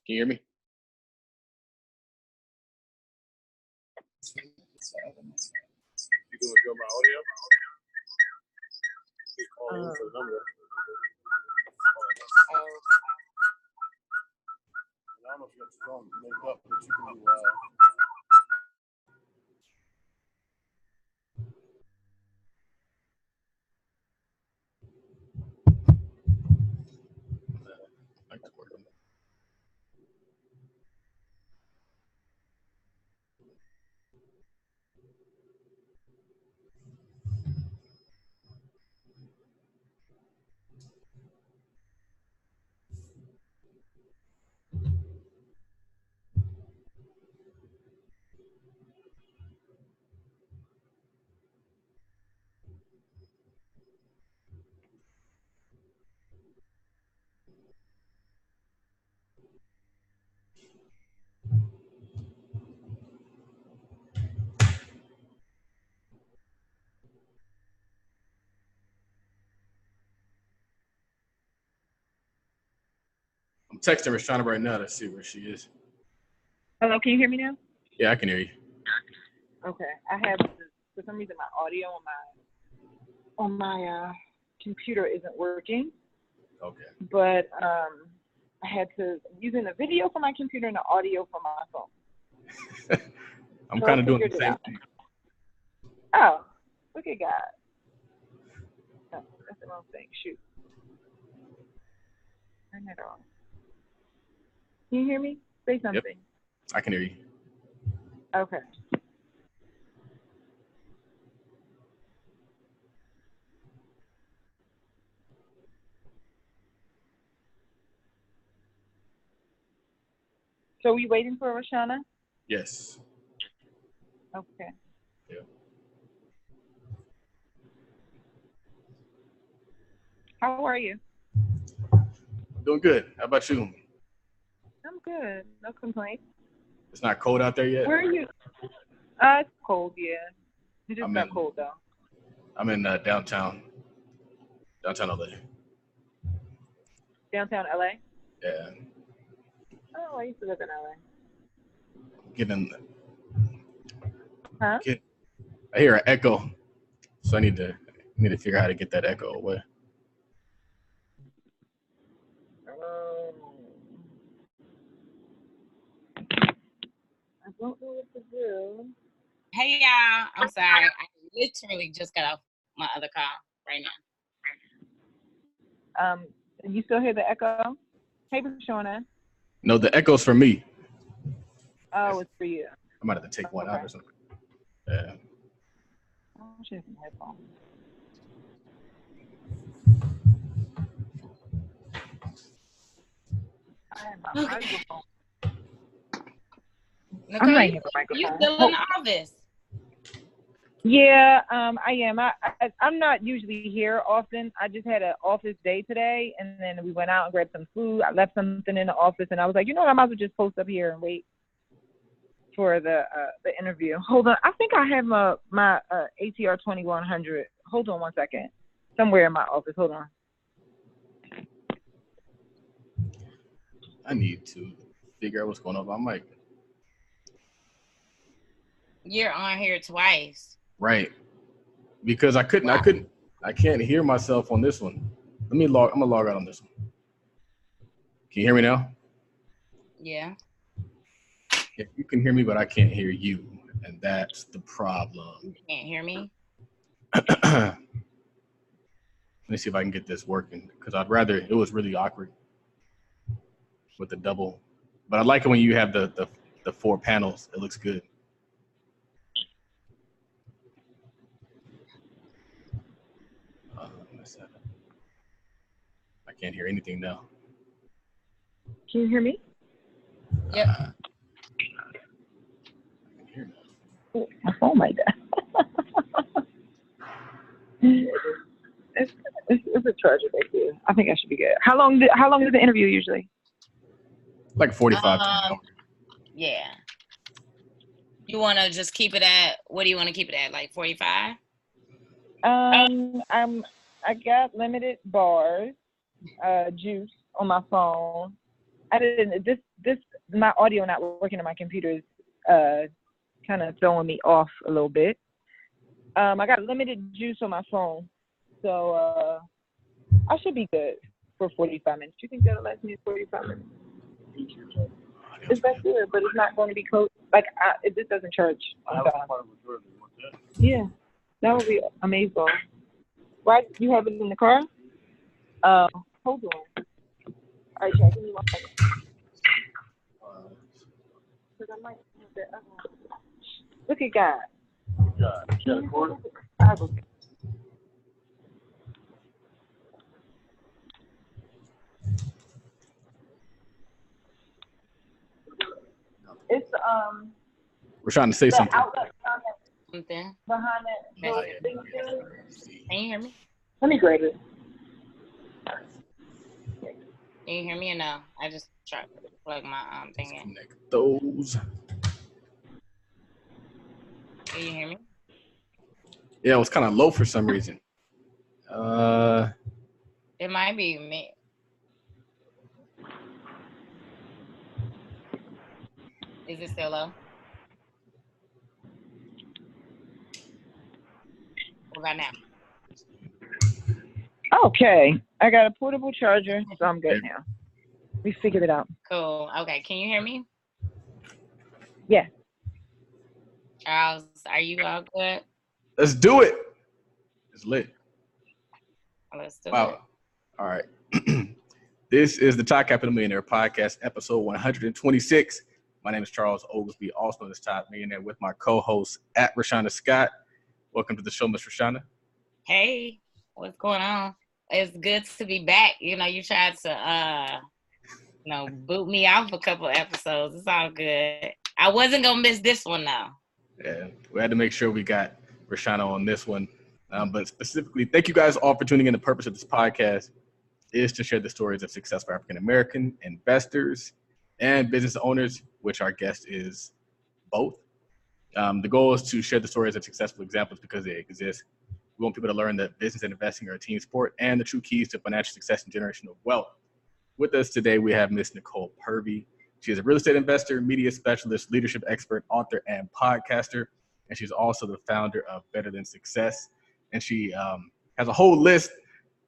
Can you hear me? You gonna go my audio? I don't know if you have to go and make up, but you can do. I can work on that. I'm texting Rashauna right now to see where she is. Hello, can you hear me now? Yeah, I can hear you. Okay, I have, for some reason, my audio on my computer isn't working. Okay. But I had to using the video for my computer and the audio for my phone. I'm kind of doing the same thing. Oh, look at God. Oh, that's the wrong thing. Shoot. Turn that off. Can you hear me? Say something. Yep. I can hear you. Okay. So are we waiting for Rashauna? Yes. Okay. Yeah. How are you? Doing good. How about you? I'm good. No complaints. It's not cold out there yet? Where are you? It's cold, yeah. It just got cold, though. I'm in downtown LA. Downtown LA? Yeah. Oh, I used to live in LA. Huh? I hear an echo, so I need to figure out how to get that echo away. I don't know what to do. Hey, y'all. I'm sorry. I literally just got off my other call right now. You still hear the echo? Hey, Rashauna. No, the echo's for me. Oh, it's for you. I might have to take one out or something. Yeah. Oh, she has some headphones. I have my microphone. Nicole, I'm right here for microphone. You still in the office? Yeah, I am. I'm not usually here often. I just had an office day today, and then we went out and grabbed some food. I left something in the office, and I was like, you know what, I might as well just post up here and wait for the interview. Hold on. I think I have my ATR 2100. Hold on one second. Somewhere in my office. Hold on. I need to figure out what's going on. I'm like, you're on here twice. Right. Because I can't hear myself on this one. I'm gonna log out on this one. Can you hear me now? Yeah. Yeah, you can hear me, but I can't hear you. And that's the problem. You can't hear me? Let me see if I can get this working. Because it was really awkward with the double. But I like it when you have the 4 panels. It looks good. I can't hear anything now. Can you hear me? Yep. I can hear now. My phone like that. It's a treasure back there. I think I should be good. How long is the interview usually? Like 45 to an hour. Yeah. You want to just keep it at, what do you want to keep it at, like 45? I got limited bars, juice on my phone. I didn't. This my audio not working on my computer is kind of throwing me off a little bit. I got limited juice on my phone, so I should be good for 45 minutes. Do you think that'll last me 45 minutes? It's back there, but it's not going to be close. Like, this doesn't charge. Yeah, that would be amazing. Why you have it in the car? Hold on. All right, Jack, give me 1 second. Because I might have that other one. Look at God. God, you got a quarter? I will. It's We're trying to say the something. outlet Something. behind that little thing. Can you hear me? Let me grab it. Can you hear me or no? I just tried to plug my thing in. Connect those. Can you hear me? Yeah, it was kind of low for some reason. It might be me. Is it still low? What about now? Okay, I got a portable charger, so I'm good now. We figured it out. Cool. Okay, can you hear me? Yeah. Charles, are you all good? Let's do it. It's lit. Let's do it. Wow. All right. This is the Top Capital Millionaire Podcast, episode 126. My name is Charles Oglesby, also known as Top Millionaire, with my co-host at Rashauna Scott. Welcome to the show, Miss Rashauna. Hey, what's going on? It's good to be back. You know, you tried to, boot me off a couple episodes. It's all good. I wasn't going to miss this one, though. Yeah, we had to make sure we got Rashauna on this one. But specifically, thank you guys all for tuning in. The purpose of this podcast is to share the stories of successful African-American investors and business owners, which our guest is both. The goal is to share the stories of successful examples because they exist. We want people to learn that business and investing are a team sport and the true keys to financial success and generation of wealth. With us today, we have Miss Nicole Purvy. She is a real estate investor, media specialist, leadership expert, author, and podcaster. And she's also the founder of Better Than Success. And she has a whole list.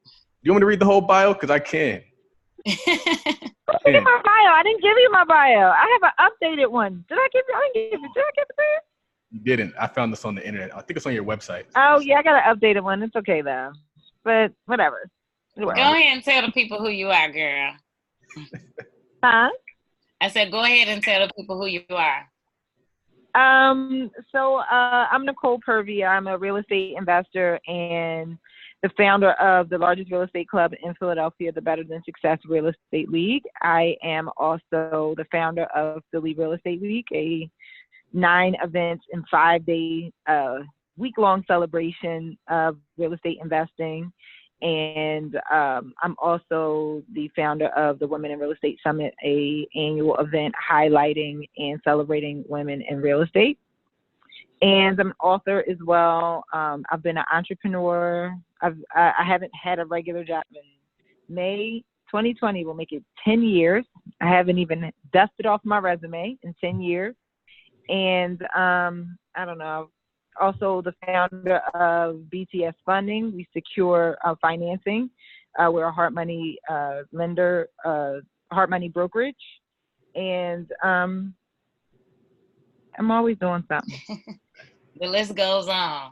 Do you want me to read the whole bio? Because I can. Give me my bio. I didn't give you my bio. I have an updated one. Did I give you? I didn't give it. Did I give it to you? You didn't. I found this on the internet. I think it's on your website. Oh, yeah, I got an updated one. It's okay, though. But whatever. Go ahead and tell the people who you are, girl. Huh? I said, go ahead and tell the people who you are. So I'm Nicole Purvy. I'm a real estate investor and the founder of the largest real estate club in Philadelphia, the Better Than Success Real Estate League. I am also the founder of Philly Real Estate Week, a 9 events and 5-day week-long celebration of real estate investing. And I'm also the founder of the Women in Real Estate Summit, a annual event highlighting and celebrating women in real estate. And I'm an author as well. I've been an entrepreneur. I haven't had a regular job in May 2020 will make it 10 years. I haven't even dusted off my resume in 10 years. And I don't know. Also the founder of BTS Funding. We secure financing. We're a hard money lender, hard money brokerage. And I'm always doing something. The list goes on.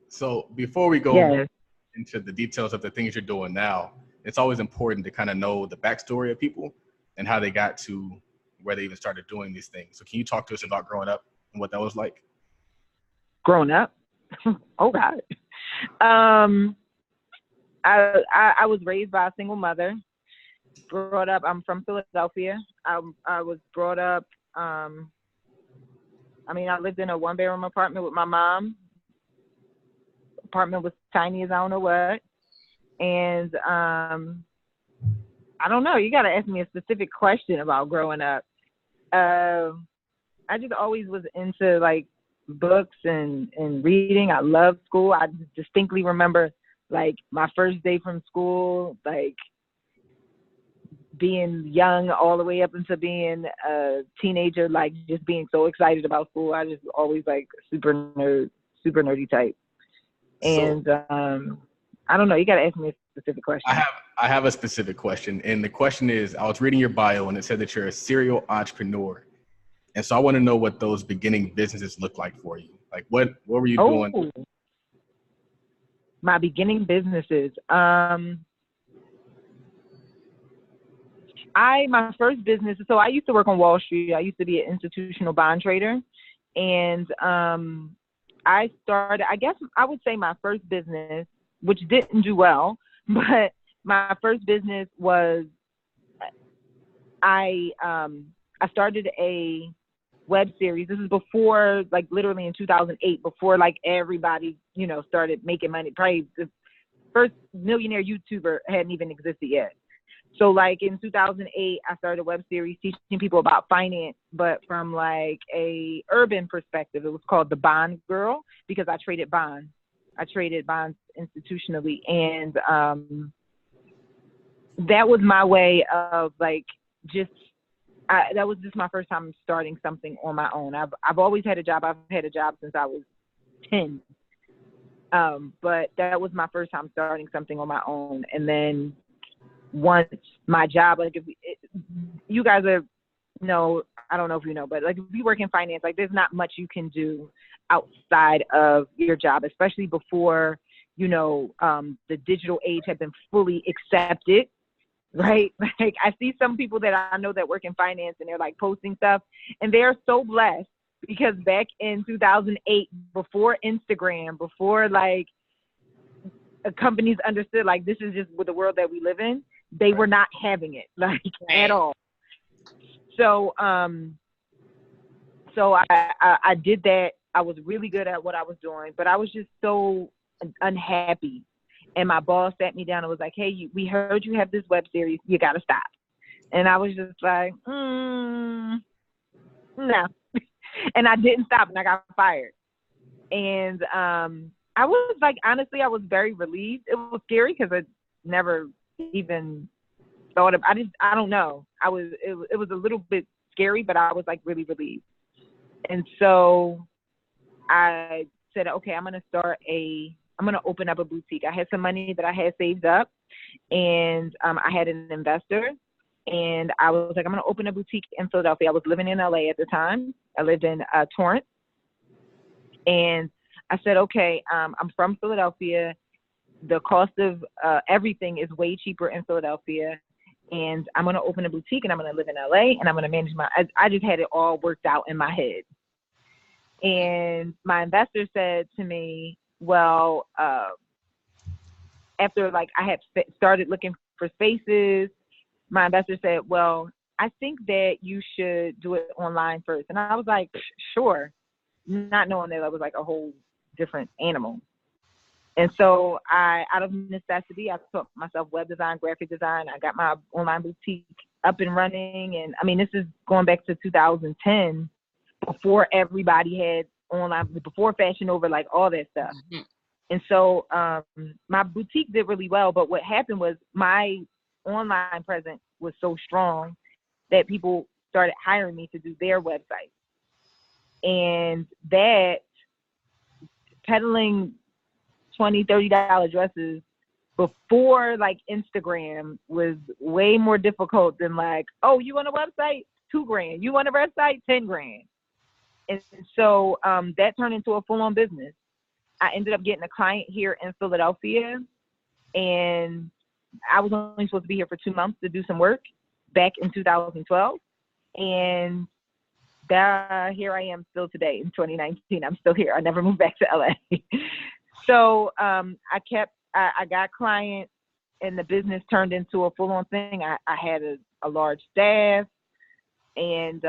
So before we go into the details of the things you're doing now, it's always important to kind of know the backstory of people and how they got to where they even started doing these things. So can you talk to us about growing up and what that was like? Growing up? Oh, God. I was raised by a single mother. Brought up, I'm from Philadelphia. I was brought up, I lived in a 1-bedroom apartment with my mom. Apartment was tiny as I don't know what. And I don't know. You got to ask me a specific question about growing up. I just always was into like books and reading. I loved school. I distinctly remember like my first day from school, like being young all the way up into being a teenager, like just being so excited about school. I just always like super nerdy type. And I don't know. You got to ask me a specific question. I have a specific question, and the question is: I was reading your bio, and it said that you're a serial entrepreneur, and so I want to know what those beginning businesses look like for you. Like, what were you doing? My beginning businesses. My first business. So I used to work on Wall Street. I used to be an institutional bond trader, and I started. I guess I would say my first business, which didn't do well, but my first business was I started a web series. This is before, like literally in 2008, before like everybody, started making money. Probably the first millionaire YouTuber hadn't even existed yet. So like in 2008, I started a web series teaching people about finance, but from like a urban perspective. It was called The Bond Girl because I traded bonds. I traded bonds institutionally. And that was my way of like that was just my first time starting something on my own. I've always had a job. I've had a job since I was 10. But that was my first time starting something on my own. And then once my job, like you guys I don't know if you know, but like if you work in finance, like there's not much you can do outside of your job, especially before, the digital age had been fully accepted, right? Like I see some people that I know that work in finance and they're like posting stuff and they're so blessed because back in 2008, before Instagram, before like companies understood like this is just the world that we live in, they were not having it like at all. So I did that. I was really good at what I was doing, but I was just so unhappy. And my boss sat me down and was like, "Hey, we heard you have this web series. You got to stop." And I was just like, no. And I didn't stop and I got fired. And I was like, honestly, I was very relieved. It was scary because I never even thought of, I don't know. It was a little bit scary, but I was like really relieved. And so I said, okay, I'm going to open up a boutique. I had some money that I had saved up and I had an investor and I was like, I'm going to open a boutique in Philadelphia. I was living in LA at the time. I lived in Torrance. And I said, okay, I'm from Philadelphia. The cost of everything is way cheaper in Philadelphia. And I'm going to open a boutique and I'm going to live in LA and I'm going to manage I just had it all worked out in my head. And my investor said to me, well, after like I had started looking for spaces, my investor said, well, I think that you should do it online first. And I was like, sure, not knowing that I was like a whole different animal. And so out of necessity, I taught myself web design, graphic design. I got my online boutique up and running. And I mean, this is going back to 2010, before everybody had online, before Fashion Over, like all that stuff. Mm-hmm. And so my boutique did really well. But what happened was my online presence was so strong that people started hiring me to do their website. And that peddling $20, $30 dresses before like Instagram was way more difficult than like, oh, you want a website? $2,000. You want a website? $10,000. And so that turned into a full-on business. I ended up getting a client here in Philadelphia, and I was only supposed to be here for 2 months to do some work back in 2012. And here I am still today in 2019. I'm still here. I never moved back to LA. So I got clients and the business turned into a full-on thing. I had a large staff and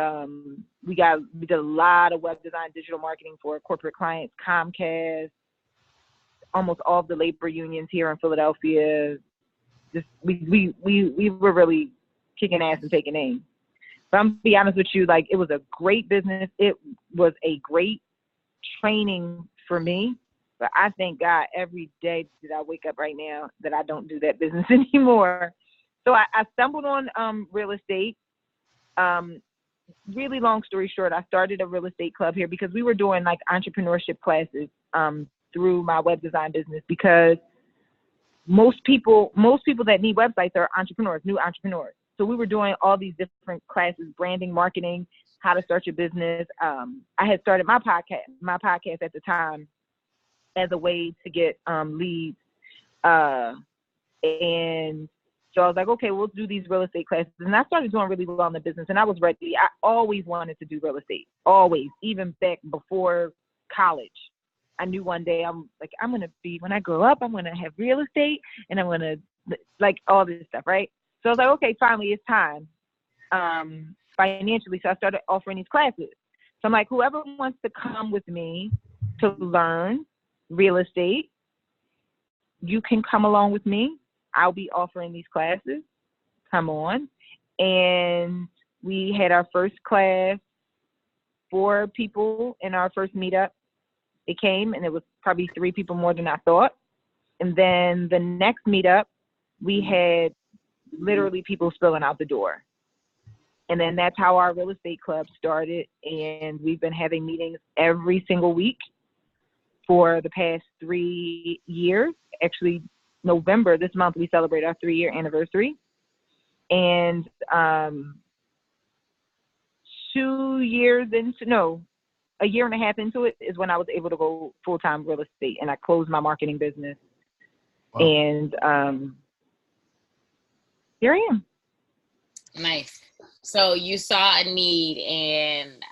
we did a lot of web design, digital marketing for corporate clients, Comcast, almost all of the labor unions here in Philadelphia. Just we were really kicking ass and taking names. But I'm gonna be honest with you, like, it was a great business. It was a great training for me. But I thank God every day that I wake up right now that I don't do that business anymore. So I stumbled on real estate. Really long story short, I started a real estate club here because we were doing like entrepreneurship classes through my web design business, because most people that need websites are entrepreneurs, new entrepreneurs. So we were doing all these different classes: branding, marketing, how to start your business. I had started my podcast at the time as a way to get leads. And so I was like, okay, we'll do these real estate classes. And I started doing really well in the business, and I was ready. I always wanted to do real estate, always, even back before college. I knew one day when I grow up, I'm going to have real estate, and I'm going to, like, all this stuff, right? So I was like, okay, finally it's time financially. So I started offering these classes. So I'm like, whoever wants to come with me to learn real estate, you can come along with me. I'll be offering these classes. Come on. And we had our first class, 4 people in our first meetup. It came, and it was probably 3 people more than I thought. And then the next meetup, we had literally people spilling out the door. And then that's how our real estate club started. And we've been having meetings every single week for the past 3 years. Actually, November, this month, we celebrate our 3-year anniversary. And 2 years into, a year and a half into it is when I was able to go full-time real estate, and I closed my marketing business. Wow. And here I am. Nice. So you saw a need, and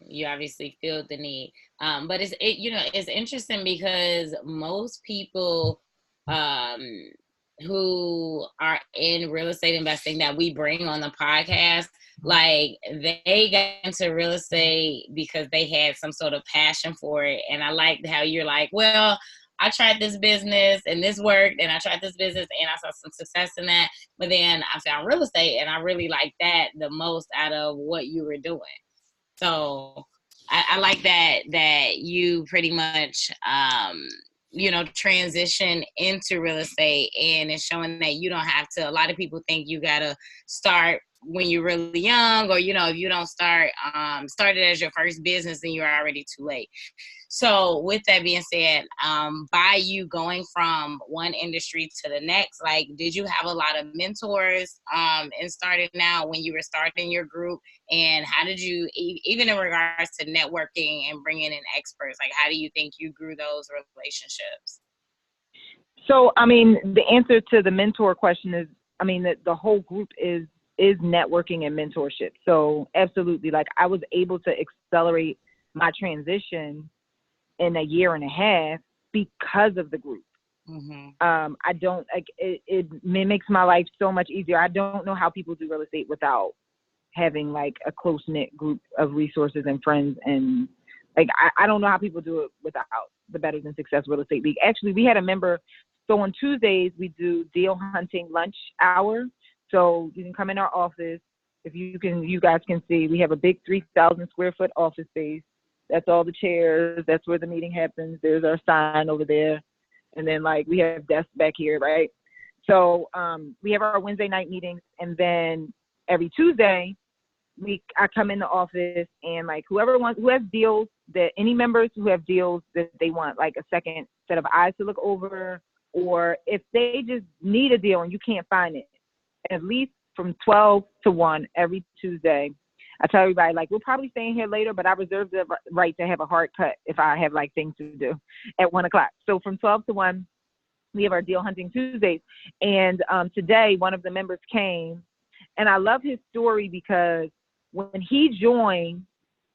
you obviously filled the need. But it's interesting because most people who are in real estate investing that we bring on the podcast, like, they got into real estate because they had some sort of passion for it. And I liked how you're like, well, I tried this business and this worked, and I tried this business and I saw some success in that, but then I found real estate and I really liked that the most out of what you were doing. So I like that you pretty much transition into real estate, and it's showing that you don't have to. A lot of people think you gotta start when you're really young, or if you don't start it as your first business, then you're already too late. So with that being said, by you going from one industry to the next, like, did you have a lot of mentors and starting out when you were starting your group? And how did you, even in regards to networking and bringing in experts, like, how do you think you grew those relationships? So, I mean, the answer to the mentor question is, I mean, the whole group is networking and mentorship. So absolutely, like, I was able to accelerate my transition in a year and a half because of the group. Mm-hmm. I don't, like, it makes my life so much easier. I don't know how people do real estate without having, like, a close-knit group of resources and friends. And, like, I don't know how people do it without the Better Than Success Real Estate League. Actually, we had a member. So on Tuesdays, we do deal hunting lunch hour. So you can come in our office. If you guys can see, we have a big 3,000 square foot office space. That's all the chairs. That's where the meeting happens. There's our sign over there. And then, like, we have desks back here, right? So we have our Wednesday night meetings. And then every Tuesday, I come in the office, and, like, who has deals, any members who have deals that they want, like, a second set of eyes to look over, or if they just need a deal and you can't find it, at least from 12 to 1 every Tuesday, I tell everybody, like, we'll probably stay in here later, but I reserve the right to have a hard cut if I have, like, things to do at 1 o'clock. So from 12 to 1, we have our deal hunting Tuesdays. And today, one of the members came, and I love his story because when he joined,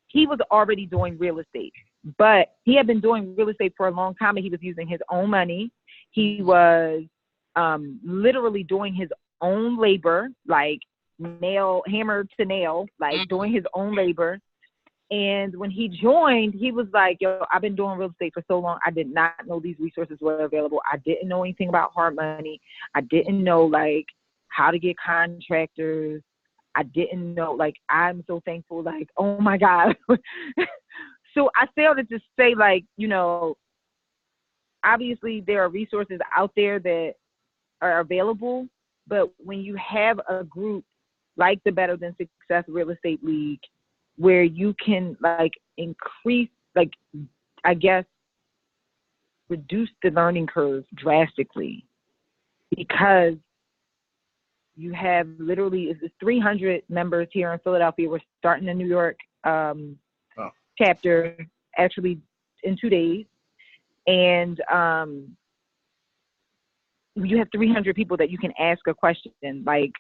he was already doing real estate, but he had been doing real estate for a long time, and he was using his own money. He was literally doing his own labor, like hammer to nail, like doing his own labor. And when he joined, he was like, yo, I've been doing real estate for so long. I did not know these resources were available. I didn't know anything about hard money. I didn't know like how to get contractors. I didn't know, like, I'm so thankful, like, oh my God. So I say all that to say, like, you know, obviously there are resources out there that are available, but when you have a group like the Better Than Success Real Estate League, where you can like increase, like, I guess, reduce the learning curve drastically, because you have literally, it's 300 members here in Philadelphia. We're starting a New York chapter actually in 2 days. And you have 300 people that you can ask a question, like,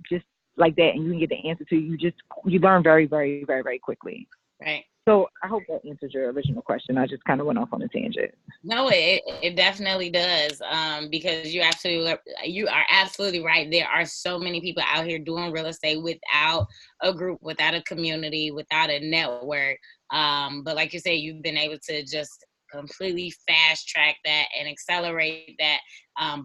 just like that, and you can get the answer to. You learn very, very, very, very quickly. Right. So I hope that answers your original question. I just kind of went off on a tangent. No, it definitely does. Because you are absolutely right. There are so many people out here doing real estate without a group, without a community, without a network. But like you say, you've been able to just completely fast track that and accelerate that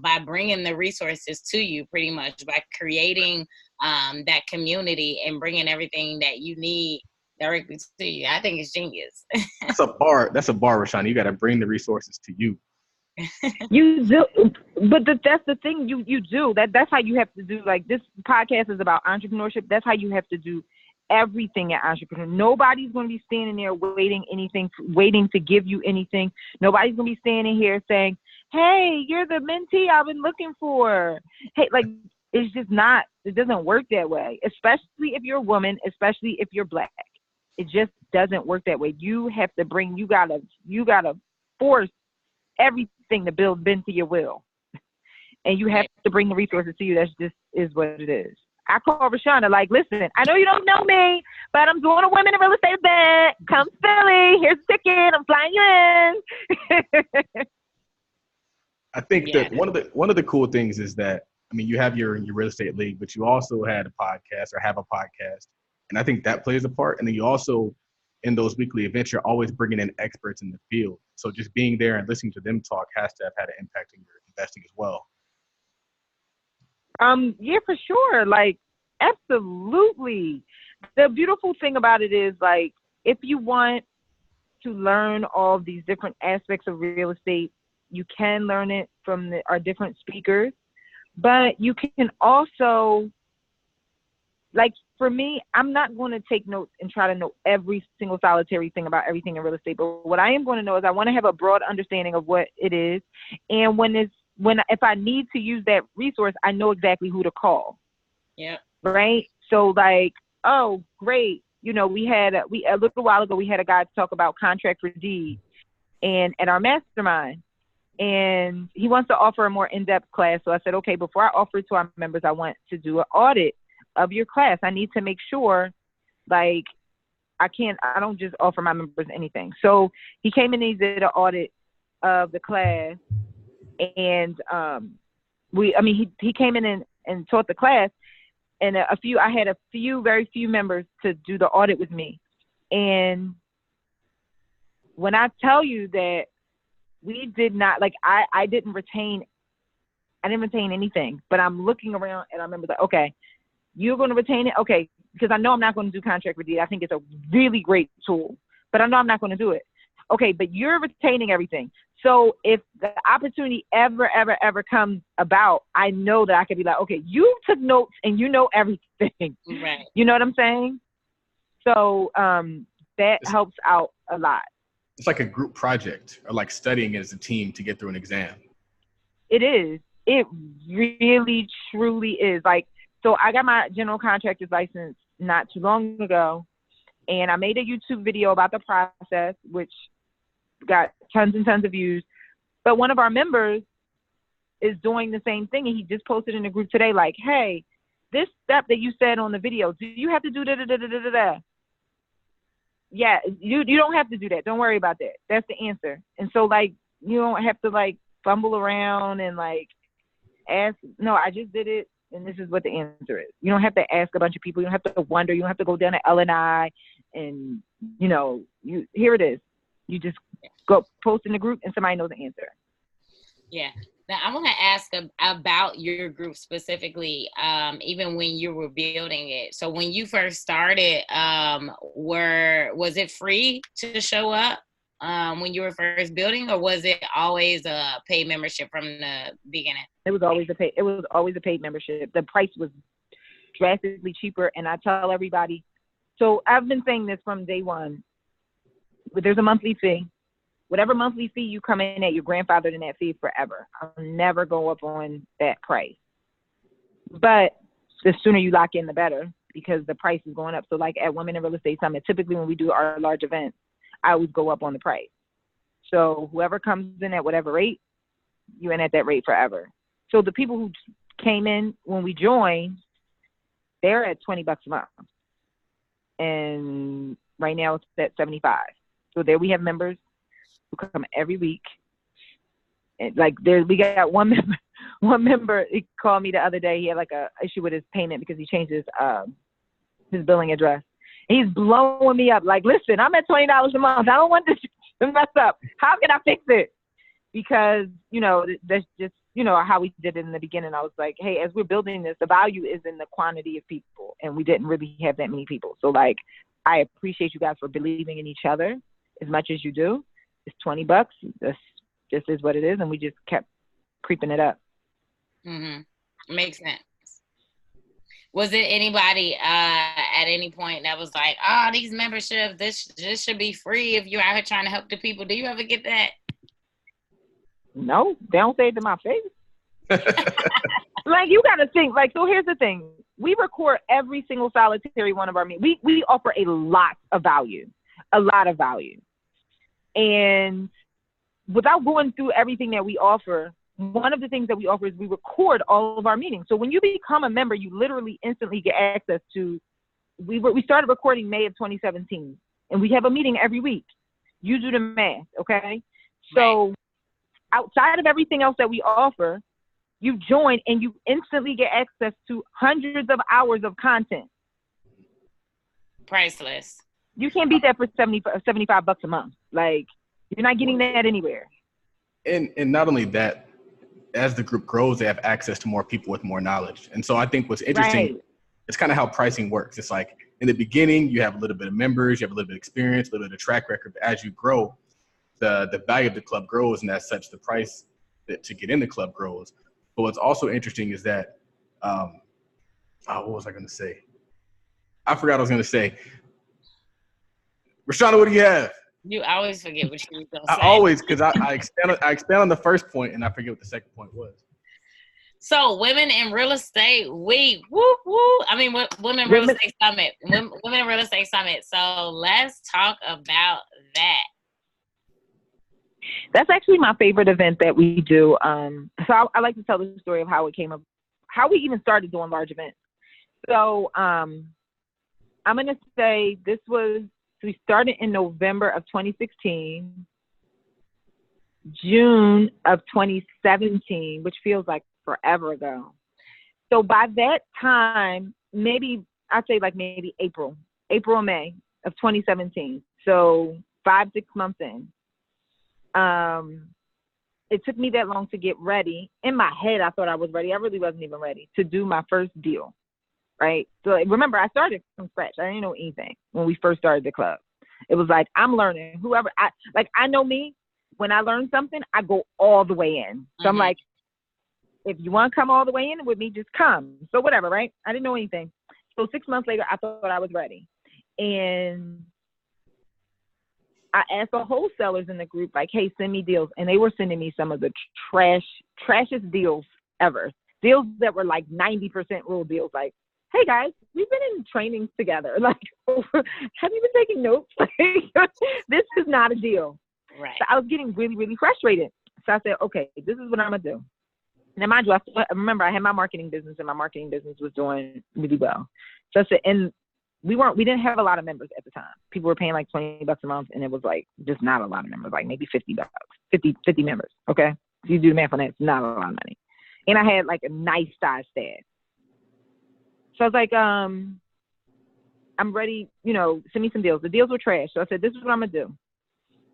by bringing the resources to you, pretty much by creating that community and bringing everything that you need directly to you. I think it's genius. That's a bar, Rashauna. You got to bring the resources to you. You do, but that's the thing. You do that's how you have to do. Like, this podcast is about entrepreneurship. That's how you have to do everything at entrepreneur. Nobody's going to be standing there waiting to give you anything. Nobody's going to be standing here saying, "Hey, you're the mentee I've been looking for." Hey, like, it's just not. It doesn't work that way. Especially if you're a woman. Especially if you're Black. It just doesn't work that way. You have to bring. You gotta force everything to build into your will, and you have to bring the resources to you. That's just is what it is. I call Rashauna, like, listen, I know you don't know me, but I'm doing a women in real estate event. Come Philly. Here's a ticket. I'm flying you in. I think that one of the cool things is that, I mean, you have your real estate league, but you also had a podcast or have a podcast. And I think that plays a part. And then you also, in those weekly events, you're always bringing in experts in the field. So just being there and listening to them talk has to have had an impact on your investing as well. Yeah, for sure. Like, absolutely. The beautiful thing about it is, like, if you want to learn all these different aspects of real estate, you can learn it from our different speakers, but you can also, like, for me, I'm not going to take notes and try to know every single solitary thing about everything in real estate. But what I am going to know is I want to have a broad understanding of what it is. And if I need to use that resource, I know exactly who to call. Yeah. Right. So, like, oh, great. You know, a little while ago, we had a guy talk about contract for deed and at our mastermind. And he wants to offer a more in-depth class. So I said, okay, before I offer it to our members, I want to do an audit of your class. I need to make sure, like, I don't just offer my members anything. So he came in and he did an audit of the class, and he came in and taught the class, and I had very few members to do the audit with me. And when I tell you that we did not, like, I didn't retain anything, but I'm looking around and I remember that, okay, you're going to retain it? Okay, because I know I'm not going to do contract for deed. I think it's a really great tool, but I know I'm not going to do it. Okay, but you're retaining everything. So if the opportunity ever comes about, I know that I could be like, okay, you took notes and you know everything. Right. You know what I'm saying? So that helps out a lot. It's like a group project, or like studying as a team to get through an exam. It is. It really, truly is. Like, so I got my general contractor's license not too long ago, and I made a YouTube video about the process, which got tons and tons of views. But one of our members is doing the same thing, and he just posted in the group today, like, hey, this step that you said on the video, do you have to do da-da-da-da-da-da? Yeah, you don't have to do that. Don't worry about that. That's the answer. And so, like, you don't have to, like, fumble around and, like, ask. No, I just did it, and this is what the answer is. You don't have to ask a bunch of people. You don't have to wonder. You don't have to go down to L&I and here it is. You just go post in the group and somebody knows the answer. Yeah. Now I want to ask about your group specifically, even when you were building it. So when you first started, was it free to show up when you were first building, or was it always a paid membership from the beginning? It was always a paid membership. The price was drastically cheaper, and I tell everybody. So I've been saying this from day one. But there's a monthly fee. Whatever monthly fee you come in at, you're grandfathered in that fee forever. I'll never go up on that price. But the sooner you lock in, the better, because the price is going up. So like at Women in Real Estate Summit, typically when we do our large events, I always go up on the price. So whoever comes in at whatever rate, you're in at that rate forever. So the people who came in when we joined, they're at $20 a month. And right now it's at $75. So there we have members who come every week. And like we got one member, he called me the other day. He had like a issue with his payment because he changed his billing address. And he's blowing me up. Like, listen, I'm at $20 a month. I don't want this to mess up. How can I fix it? Because, that's just, how we did it in the beginning. I was like, hey, as we're building this, the value is in the quantity of people. And we didn't really have that many people. So like, I appreciate you guys for believing in each other as much as you do. It's $20. This just is what it is. And we just kept creeping it up. Mm-hmm. Makes sense. Was it anybody at any point that was like, oh, these memberships, this should be free if you're out here trying to help the people? Do you ever get that? No, they don't say it to my face. Like, you got to think, like, so here's the thing. We record every single solitary one of our meetings. We offer a lot of value. And without going through everything that we offer, one of the things that we offer is we record all of our meetings. So when you become a member, you literally instantly get access to, we started recording May of 2017, and we have a meeting every week. You do the math, okay? So outside of everything else that we offer, you join and you instantly get access to hundreds of hours of content. Priceless. You can't beat that for $75 a month. Like, you're not getting that anywhere. And not only that, as the group grows, they have access to more people with more knowledge. And so I think what's interesting, it's kind of how pricing works. It's like in the beginning, you have a little bit of members, you have a little bit of experience, a little bit of track record. But as you grow, the value of the club grows, and as such, the price to get in the club grows. But what's also interesting is that, what was I going to say? I forgot what I was going to say. Rashauna, what do you have? You always forget what you were going to say. I always, because I expand on the first point and I forget what the second point was. So, Women in Real Estate Week, whoop, whoop. I mean, Women Real Estate Summit, Women in Real Estate Summit. So let's talk about that. That's actually my favorite event that we do. So I like to tell the story of how it came up, how we even started doing large events. So I'm going to say we started in November of 2016, June of 2017, which feels like forever ago. So by that time, maybe April or May of 2017. So 5-6 months in. It took me that long to get ready. In my head, I thought I was ready. I really wasn't even ready to do my first deal, right? So remember, I started from scratch. I didn't know anything when we first started the club. It was like, I'm learning. I know me. When I learn something, I go all the way in. So I'm like, if you want to come all the way in with me, just come. So whatever, right? I didn't know anything. So 6 months later, I thought I was ready. And I asked the wholesalers in the group, like, hey, send me deals. And they were sending me some of the trashiest deals ever. Deals that were like 90% rule deals. Like, hey, guys, we've been in trainings together. Like, have you been taking notes? This is not a deal. Right. So I was getting really, really frustrated. So I said, okay, this is what I'm going to do. Now, mind you, I remember I had my marketing business, and my marketing business was doing really well. So I said, and we didn't have a lot of members at the time. People were paying like $20 a month, and it was like just not a lot of members, like maybe $50, 50 members. Okay. If you do the math on that, it's not a lot of money. And I had like a nice size staff. So I was like, I'm ready, you know, send me some deals. The deals were trash. So I said, this is what I'm going to do.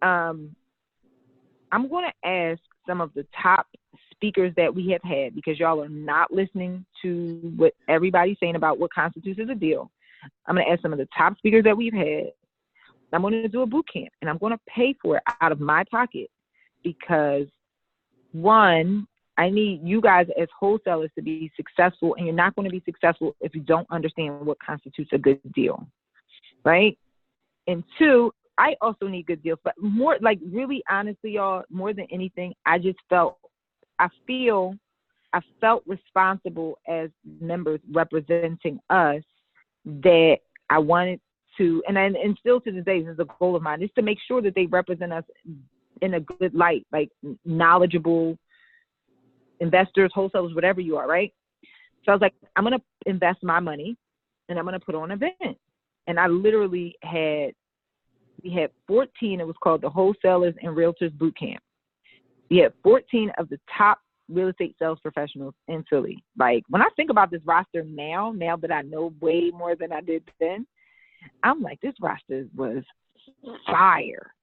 I'm going to ask some of the top speakers that we have had, because y'all are not listening to what everybody's saying about what constitutes as a deal. I'm going to ask some of the top speakers that we've had. I'm going to do a boot camp, and I'm going to pay for it out of my pocket, because one, I need you guys as wholesalers to be successful, and you're not going to be successful if you don't understand what constitutes a good deal, right? And two, I also need good deals, but more like really honestly, y'all, more than anything, I felt responsible as members representing us, that I wanted to, and still to this day, this is a goal of mine, is to make sure that they represent us in a good light, like knowledgeable investors, wholesalers, whatever you are, right? So I was like, I'm going to invest my money, and I'm going to put on an event. And I literally we had 14, it was called the Wholesalers and Realtors Boot Camp. We had 14 of the top real estate sales professionals in Philly. Like, when I think about this roster now that I know way more than I did then, I'm like, this roster was fire.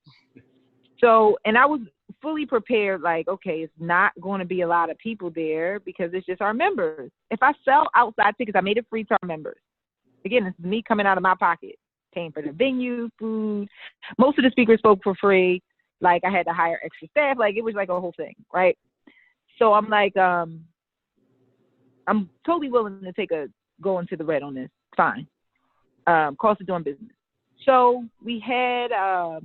So, and I was fully prepared, like, okay, it's not going to be a lot of people there because it's just our members. If I sell outside tickets, I made it free to our members. Again, it's me coming out of my pocket, paying for the venue, food. Most of the speakers spoke for free. Like, I had to hire extra staff. Like, it was like a whole thing, right? So I'm like, I'm totally willing to go into the red on this. Fine. Cost of doing business. So we had our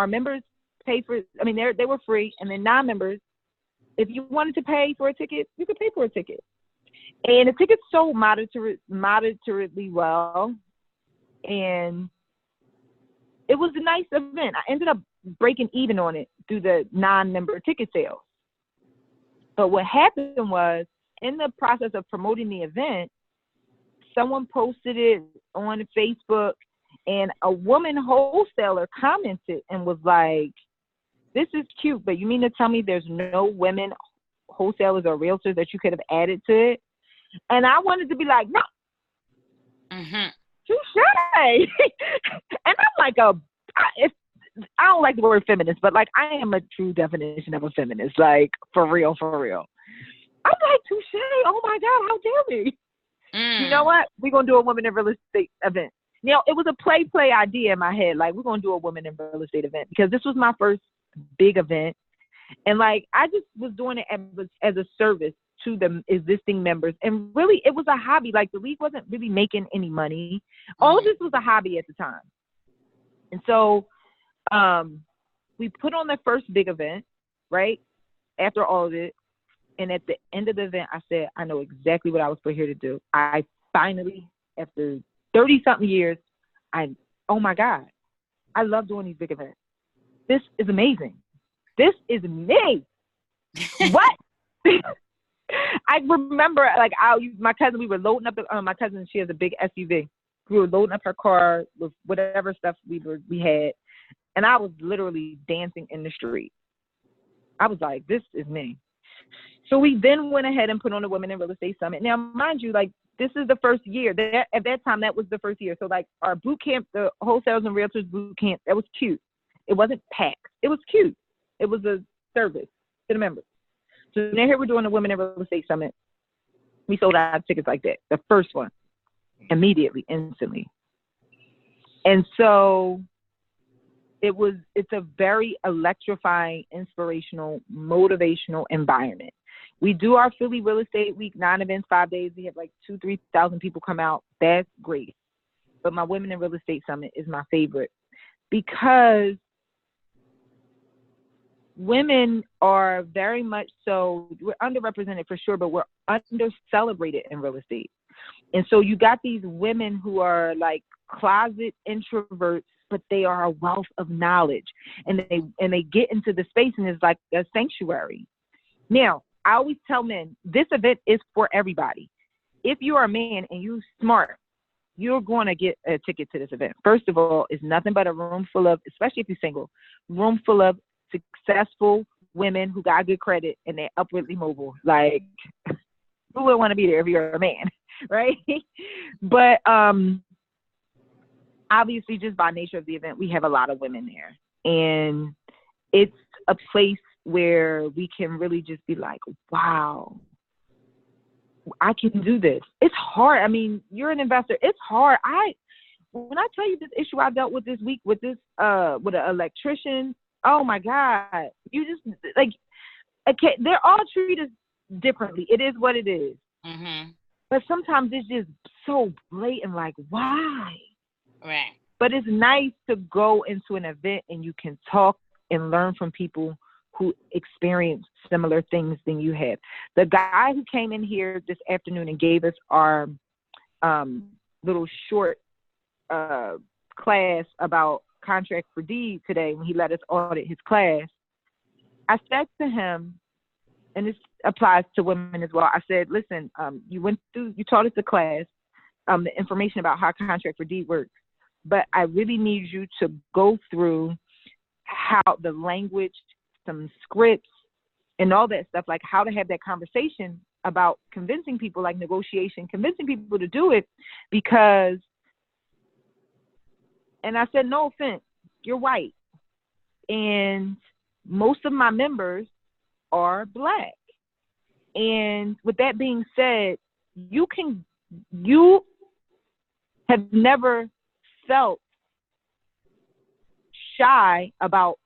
members pay for, I mean, they were free. And then non-members, if you wanted to pay for a ticket, you could pay for a ticket. And the tickets sold moderately well. And it was a nice event. I ended up breaking even on it through the non-member ticket sales. But what happened was, in the process of promoting the event, someone posted it on Facebook, and a woman wholesaler commented and was like, this is cute, but you mean to tell me there's no women wholesalers or realtors that you could have added to it? And I wanted to be like, no. Mm-hmm. Touché. And I'm like, I don't like the word feminist, but like, I am a true definition of a feminist, like, for real, for real. I'm like, touché. Oh my God, how dare we? You know what? We're going to do a women in real estate event. Now, it was a play idea in my head. Like, we're going to do a women in real estate event, because this was my first big event. And like, I just was doing it as a service to the existing members. And really, it was a hobby. Like, the league wasn't really making any money. All of this was a hobby at the time. And so we put on the first big event, right? After all of it. And at the end of the event, I said, I know exactly what I was put here to do. I finally, after 30-something years, oh my God, I love doing these big events. This is amazing. This is me. What? I remember, like, my cousin, we were loading up, my cousin, she has a big SUV. We were loading up her car with whatever stuff we had. And I was literally dancing in the street. I was like, this is me. So we then went ahead and put on the Women in Real Estate Summit. Now, mind you, like, this is the first year. At that time, that was the first year. So, like, our boot camp, the Wholesalers and Realtors boot camp, that was cute. It wasn't packed. It was cute. It was a service to the members. So now here we're doing the Women in Real Estate Summit. We sold out tickets like that, the first one, immediately, instantly. And so it's a very electrifying, inspirational, motivational environment. We do our Philly Real Estate Week, 9 events, 5 days. We have like 2,000-3,000 people come out. That's great. But my Women in Real Estate Summit is my favorite, because women are very much so, we're underrepresented for sure, but we're under-celebrated in real estate. And so you got these women who are like closet introverts, but they are a wealth of knowledge. And they get into the space, and it's like a sanctuary. Now, I always tell men, this event is for everybody. If you are a man and you're smart, you're going to get a ticket to this event. First of all, it's nothing but a room full of, especially if you're single, room full of successful women who got good credit and they're upwardly mobile. Like, who would want to be there if you're a man, right? But obviously, just by nature of the event, we have a lot of women there. And it's a place where we can really just be like, wow, I can do this. It's hard. I mean, you're an investor. It's hard. When I tell you this issue I dealt with this week with this, with an electrician, oh my God, you just like, okay, they're all treated differently. It is what it is. Mm-hmm. But sometimes it's just so blatant, like, why? Right. But it's nice to go into an event and you can talk and learn from people who experience similar things than you have. The guy who came in here this afternoon and gave us our little short class about contract for deed today, when he let us audit his class, I said to him, and this applies to women as well, I said, listen, you taught us the class, the information about how contract for deed works, but I really need you to go through how the language, some scripts, and all that stuff, like how to have that conversation about convincing people, like negotiation, convincing people to do it, because, and I said, no offense, you're white, and most of my members are Black. And with that being said, you have never felt shy about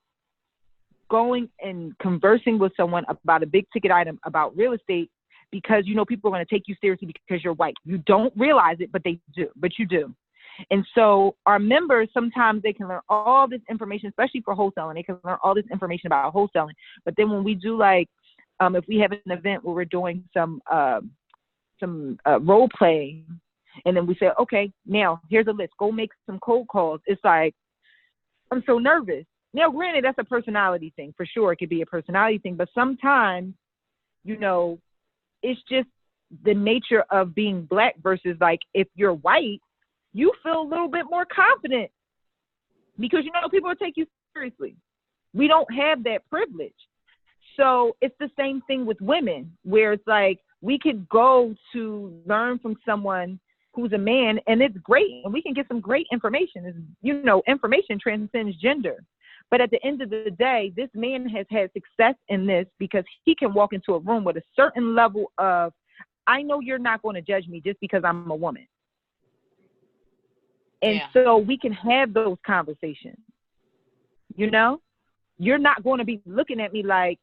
going and conversing with someone about a big ticket item about real estate, because you know people are going to take you seriously because you're white. You don't realize it, but they do, but you do. And so our members, sometimes they can learn all this information, especially for wholesaling. They can learn all this information about wholesaling. But then when we do, like, if we have an event where we're doing some role playing, and then we say, okay, now here's a list, go make some cold calls. It's like, I'm so nervous. Now, granted, that's a personality thing. For sure, it could be a personality thing. But sometimes, you know, it's just the nature of being Black versus, like, if you're white, you feel a little bit more confident because, you know, people will take you seriously. We don't have that privilege. So it's the same thing with women, where it's like we could go to learn from someone who's a man, and it's great, and we can get some great information. It's, you know, information transcends gender. But at the end of the day, this man has had success in this because he can walk into a room with a certain level of, I know you're not going to judge me just because I'm a woman. And so we can have those conversations. You know, you're not going to be looking at me like,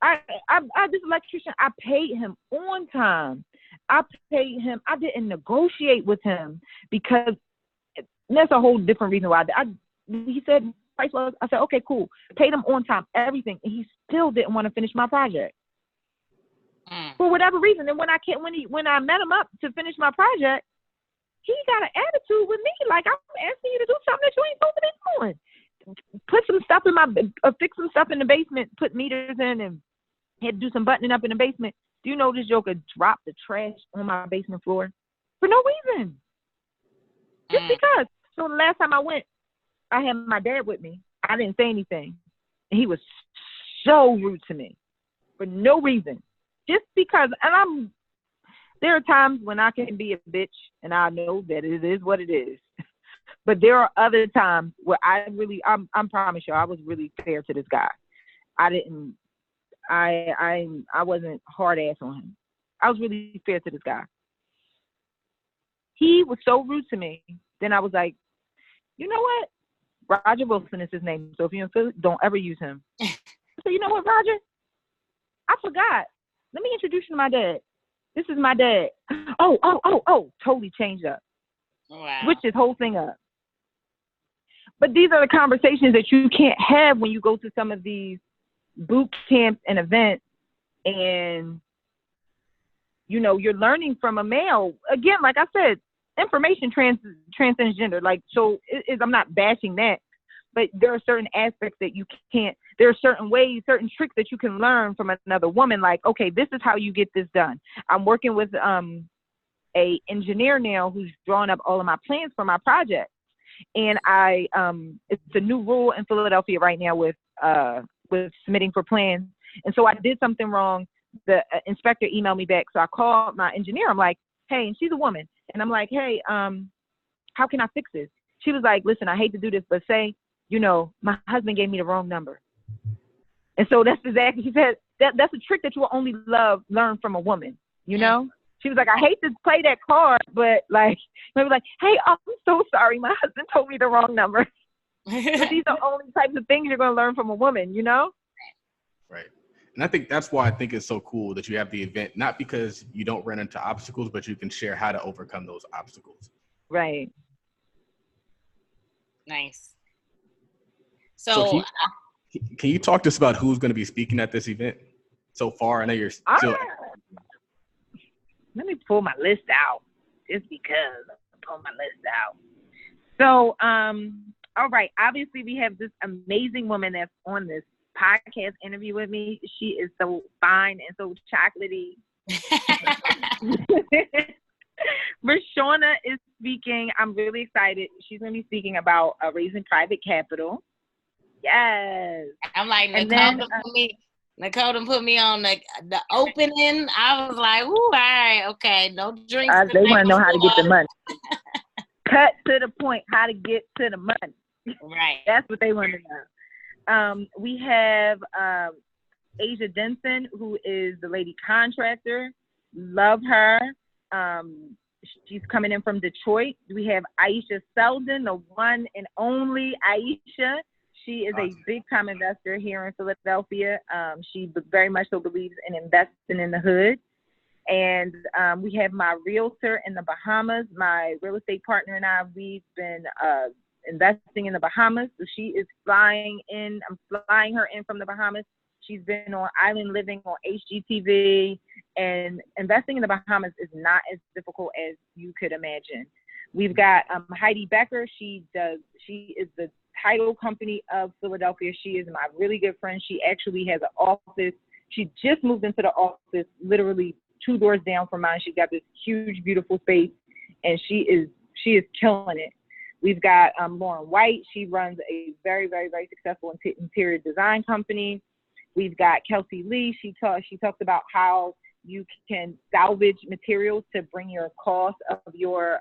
this electrician, I paid him on time. I paid him. I didn't negotiate with him because that's a whole different reason why he said price was. I said, okay, cool. Paid him on time, everything, and he still didn't want to finish my project for whatever reason. And when I met him up to finish my project, he got an attitude with me, like, I'm asking you to do something that you ain't supposed to be doing. Put some stuff fix some stuff in the basement, put meters in, and had to do some buttoning up in the basement. Do you know this joker dropped the trash on my basement floor for no reason? Just because. So the last time I went, I had my dad with me. I didn't say anything. And he was so rude to me for no reason. Just because. And there are times when I can be a bitch, and I know that it is what it is. But there are other times where I promise you, I was really fair to this guy. I wasn't hard ass on him. I was really fair to this guy. He was so rude to me. Then I was like, you know what? Roger Wilson is his name. So if you're in Philly, don't ever use him. So you know what, Roger? I forgot. Let me introduce you to my dad. This is my dad. Oh, totally changed up. Wow. Switched his whole thing up. But these are the conversations that you can't have when you go to some of these boot camps and events, and, you know, you're learning from a male. Again, like I said, information transcends gender. Like, so I'm not bashing that, but there are certain aspects that you can't, there are certain ways, certain tricks that you can learn from another woman. Like, okay, this is how you get this done. I'm working with a engineer now who's drawing up all of my plans for my project. And it's a new rule in Philadelphia right now with submitting for plans. And so I did something wrong. The inspector emailed me back. So I called my engineer. I'm like, hey, and she's a woman. And I'm like, hey, how can I fix this? She was like, listen, I hate to do this, but say, you know, my husband gave me the wrong number. And so that's exactly, she said, that's a trick that you will only learn from a woman, you know? She was like, I hate to play that card, but like, maybe like, hey, I'm so sorry. My husband told me the wrong number. But these are only types of things you're going to learn from a woman, you know? Right. And I think that's why I think it's so cool that you have the event, not because you don't run into obstacles, but you can share how to overcome those obstacles. Right. Nice. So can you talk to us about who's going to be speaking at this event so far? I know you're still. Let me pull my list out just because I'm pulling my list out. So, all right. Obviously, we have this amazing woman that's on this podcast interview with me. She is so fine and so chocolatey. Rashauna is speaking. I'm really excited. She's going to be speaking about raising private capital. Yes. I'm like, Nicole done put me on the opening. I was like, ooh, all right, okay, no drinks. They want to know how to get the money. Cut to the point, how to get to the money. Right. That's what they want to know. We have Asia Denson, who is the lady contractor. Love her. She's coming in from Detroit. We have Aisha Selden, the one and only Aisha. She is a big-time investor here in Philadelphia. She very much so believes in investing in the hood. And we have my realtor in the Bahamas. My real estate partner and I, we've been investing in the Bahamas. So she is flying in. I'm flying her in from the Bahamas. She's been on Island Living on HGTV. And investing in the Bahamas is not as difficult as you could imagine. We've got Heidi Becker. She is the title company of Philadelphia. She is my really good friend. She actually has an office. She just moved into the office literally 2 doors down from mine. She's got this huge, beautiful space, and she is killing it. We've got Lauren White. She runs a very, very, very successful interior design company. We've got Kelsey Lee. She talks about how you can salvage materials to bring your cost of your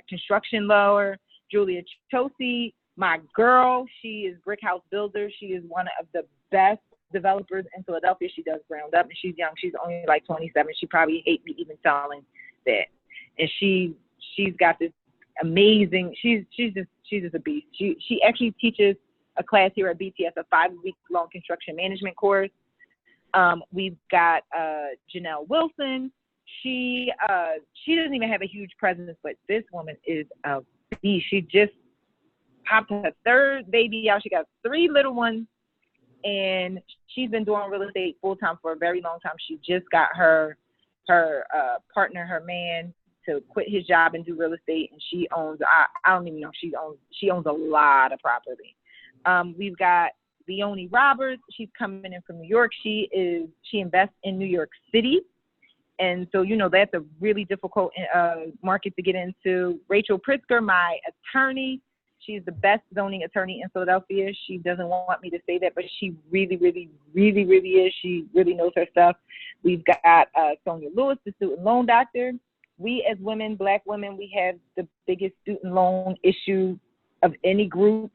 construction lower. Julia Chosi, my girl, she is Brick House Builder. She is one of the best developers in Philadelphia. She does ground up, and she's young. She's only like 27. She probably hates me even telling that. And she's got this amazing. She's just a beast. She actually teaches a class here at BTS, a 5-week-long construction management course. We've got Janelle Wilson. She doesn't even have a huge presence, but this woman is a beast. She just popped her 3rd baby out. She got 3 little ones, and she's been doing real estate full time for a very long time. She just got her partner, her man, to quit his job and do real estate, and she owns. I don't even know. She owns a lot of property. We've got Leonie Roberts. She's coming in from New York. She invests in New York City. And so, that's a really difficult market to get into. Rachel Pritzker, my attorney. She's the best zoning attorney in Philadelphia. She doesn't want me to say that, but she really, really, really, really is. She really knows her stuff. We've got Sonia Lewis, the student loan doctor. We as women, Black women, we have the biggest student loan issue of any group.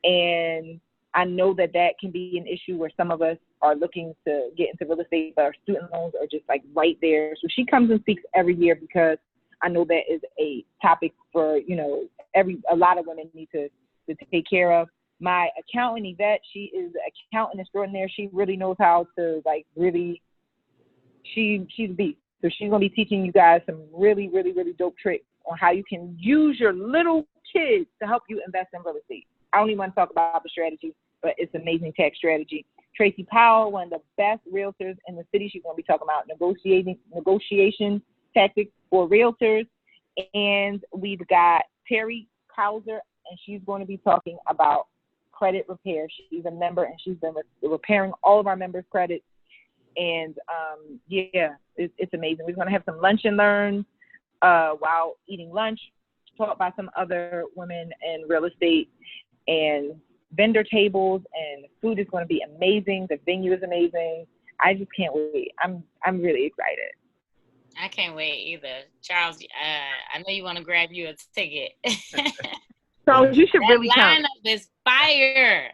And I know that can be an issue where some of us are looking to get into real estate, but our student loans are just like right there. So she comes and speaks every year because I know that is a topic for, a lot of women need to take care of. My accountant, Yvette, she is an accountant extraordinaire. She really knows how to she's a beast. So she's going to be teaching you guys some really, really, really dope tricks on how you can use your little kids to help you invest in real estate. I don't even want to talk about the strategy, but it's amazing tax strategy. Tracy Powell, one of the best realtors in the city. She's going to be talking about negotiation tactics for realtors. And we've got Terry Krauser, and she's going to be talking about credit repair. She's a member, and she's been repairing all of our members' credits. And it's amazing. We're going to have some lunch and learns while eating lunch, taught by some other women in real estate, and vendor tables, and the food is going to be amazing. The venue is amazing. I just can't wait. I'm really excited. I can't wait either. Charles, I know you want to grab you a ticket. So you should That really come. lineup is fire.